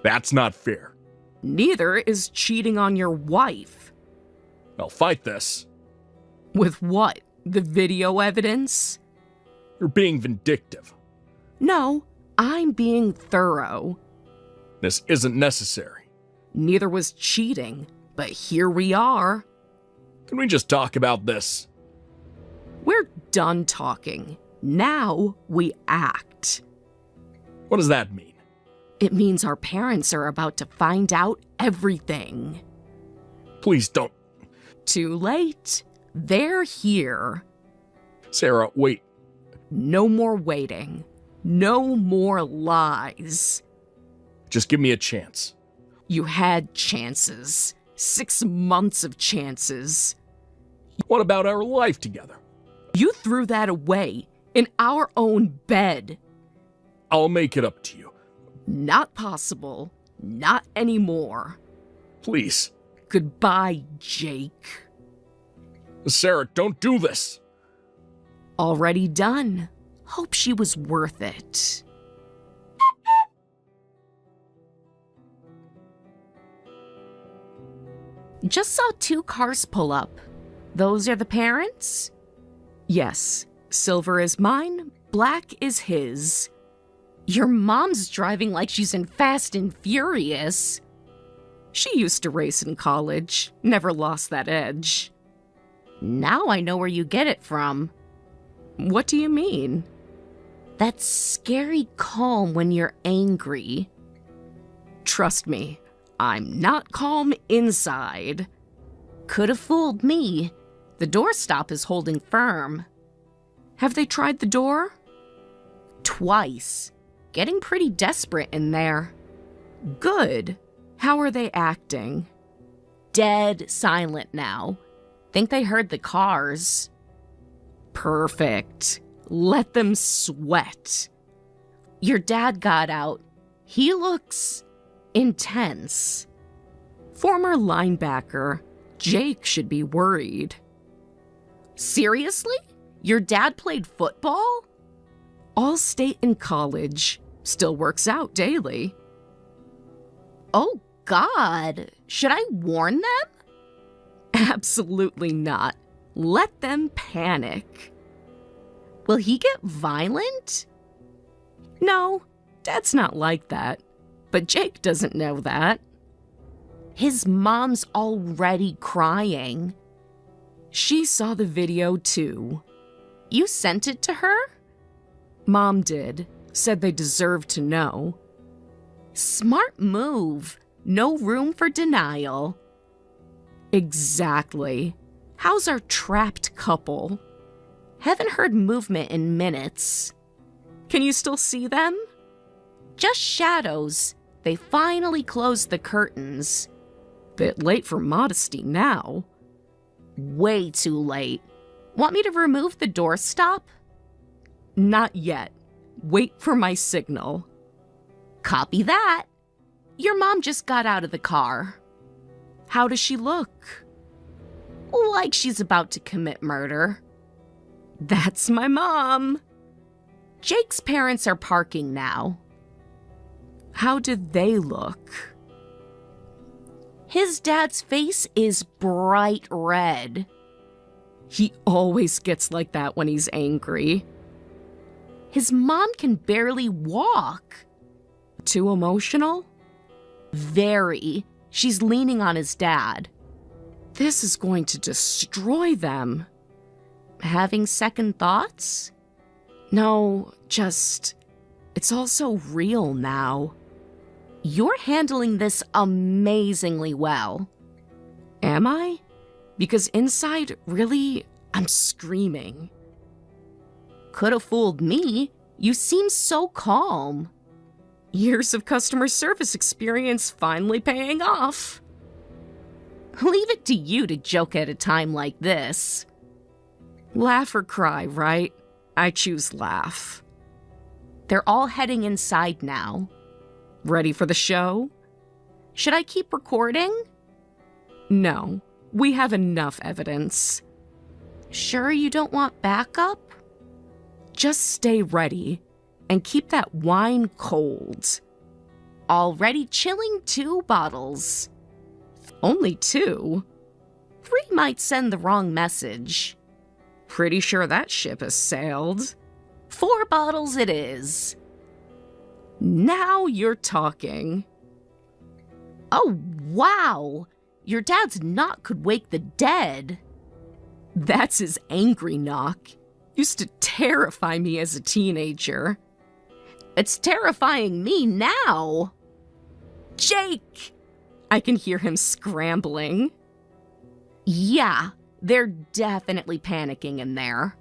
That's not fair. Neither is cheating on your wife. I'll fight this. With what? The video evidence? You're being vindictive. No, I'm being thorough. This isn't necessary. Neither was cheating, but here we are. Can we just talk about this? done talking. Now we act. What does that mean? It means our parents are about to find out everything. Please don't. Too late. They're here. Sarah, wait. No more waiting. No more lies. Just give me a chance. You had chances. 6 months of chances. What about our life together? You threw that away in our own bed. I'll make it up to you. Not possible. Not anymore. Please. Goodbye, Jake. Sarah, don't do this. Already done. Hope she was worth it. Just saw 2 cars pull up. Those are the parents? Yes. Silver is mine, black is his. Your mom's driving like she's in Fast and Furious. She used to race in college, never lost that edge. Now I know where you get it from. What do you mean? That scary calm when you're angry. Trust me, I'm not calm inside. Could have fooled me. The doorstop is holding firm. Have they tried the door? Twice. Getting pretty desperate in there. Good. How are they acting? Dead silent now. Think they heard the cars. Perfect. Let them sweat. Your dad got out. He looks intense. Former linebacker, Jake should be worried. Seriously? Your dad played football? All state in college. Still works out daily. Oh, God. Should I warn them? Absolutely not. Let them panic. Will he get violent? No, Dad's not like that. But Jake doesn't know that. His mom's already crying. She saw the video too. You sent it to her? Mom did. Said they deserved to know. Smart move. No room for denial. Exactly. How's our trapped couple? Haven't heard movement in minutes. Can you still see them? Just shadows. They finally closed the curtains. Bit late for modesty now. Way too late. Want me to remove the doorstop? Not yet. Wait for my signal. Copy that. Your mom just got out of the car. How does she look? Like she's about to commit murder. That's my mom. Jake's parents are parking now. How did they look? His dad's face is bright red. He always gets like that when he's angry. His mom can barely walk. Too emotional? Very. She's leaning on his dad. This is going to destroy them. Having second thoughts? No, just... it's all so real now. You're handling this amazingly well. Am I? Because inside, really, I'm screaming. Could have fooled me. You seem so calm. Years of customer service experience finally paying off. Leave it to you to joke at a time like this. Laugh or cry, right? I choose laugh. They're all heading inside now. Ready for the show? Should I keep recording? No, we have enough evidence. Sure you don't want backup? Just stay ready and keep that wine cold. Already chilling 2 bottles. Only 2? 3 might send the wrong message. Pretty sure that ship has sailed. 4 bottles it is. Now you're talking. Oh, wow! Your dad's knock could wake the dead. That's his angry knock. used to terrify me as a teenager. It's terrifying me now. Jake! I can hear him scrambling. Yeah, they're definitely panicking in there.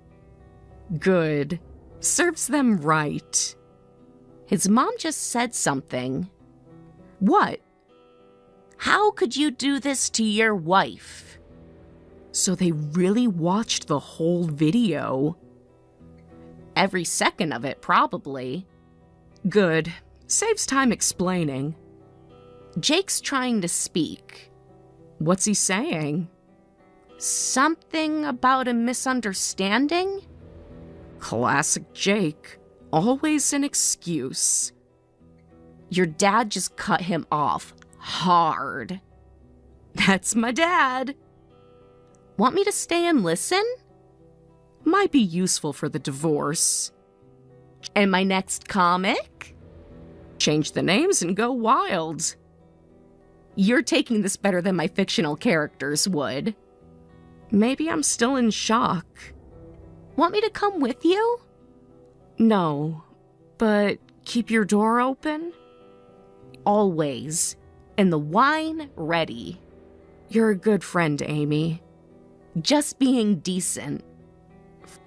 Good. Serves them right. His mom just said something. What? How could you do this to your wife? So they really watched the whole video. Every second of it, probably. Good. Saves time explaining. Jake's trying to speak. What's he saying? Something about a misunderstanding? Classic Jake. Always an excuse. Your dad just cut him off hard. That's my dad. Want me to stay and listen? Might be useful for the divorce. And my next comic? Change the names and go wild. You're taking this better than my fictional characters would. Maybe I'm still in shock. Want me to come with you? No, but keep your door open? Always. And the wine ready. You're a good friend, Amy. Just being decent.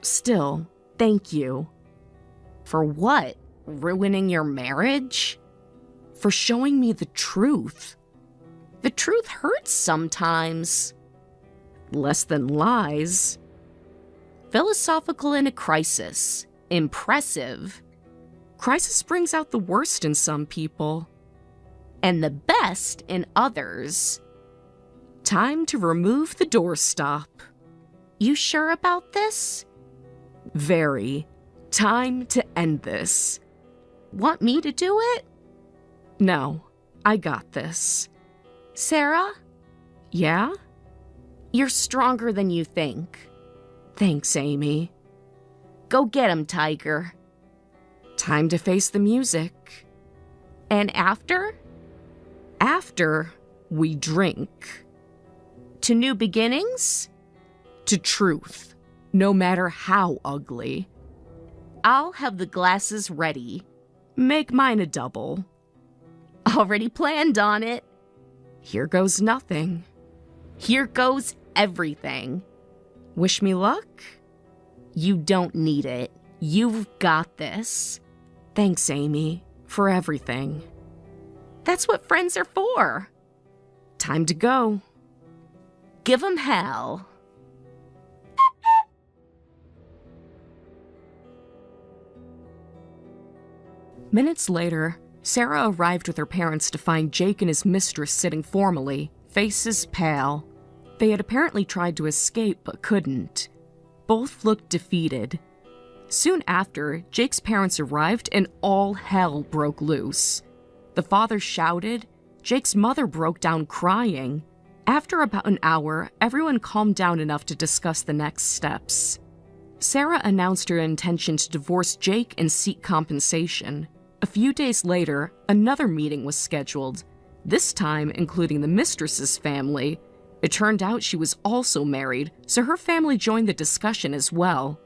Still, thank you. For what? Ruining your marriage? For showing me the truth. The truth hurts sometimes. Less than lies. Philosophical in a crisis. Impressive. Crisis brings out the worst in some people. And the best in others. Time to remove the doorstop. You sure about this? Very. Time to end this. Want me to do it? No, I got this. Sarah? Yeah? You're stronger than you think. Thanks, Amy. Go get him, Tiger. Time to face the music. And after? After, we drink. To new beginnings? To truth, no matter how ugly. I'll have the glasses ready. Make mine a double. Already planned on it. Here goes nothing. Here goes everything. Wish me luck? You don't need it. You've got this. Thanks, Amy, for everything. That's what friends are for. Time to go. Give 'em hell. Minutes later, Sarah arrived with her parents to find Jake and his mistress sitting formally, faces pale. They had apparently tried to escape but couldn't. Both looked defeated. Soon after, Jake's parents arrived and all hell broke loose. The father shouted. Jake's mother broke down crying. After about an hour, everyone calmed down enough to discuss the next steps. Sarah announced her intention to divorce Jake and seek compensation. A few days later, another meeting was scheduled, this time including the mistress's family. It turned out she was also married, so her family joined the discussion as well.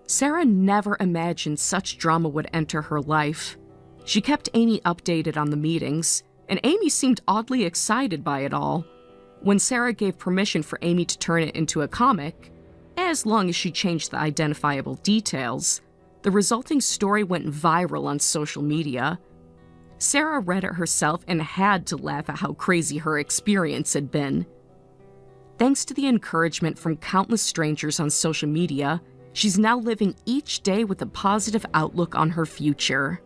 Sarah never imagined such drama would enter her life. She kept Amy updated on the meetings, and Amy seemed oddly excited by it all. When Sarah gave permission for Amy to turn it into a comic, as long as she changed the identifiable details, the resulting story went viral on social media. Sarah read it herself and had to laugh at how crazy her experience had been. Thanks to the encouragement from countless strangers on social media, she's now living each day with a positive outlook on her future.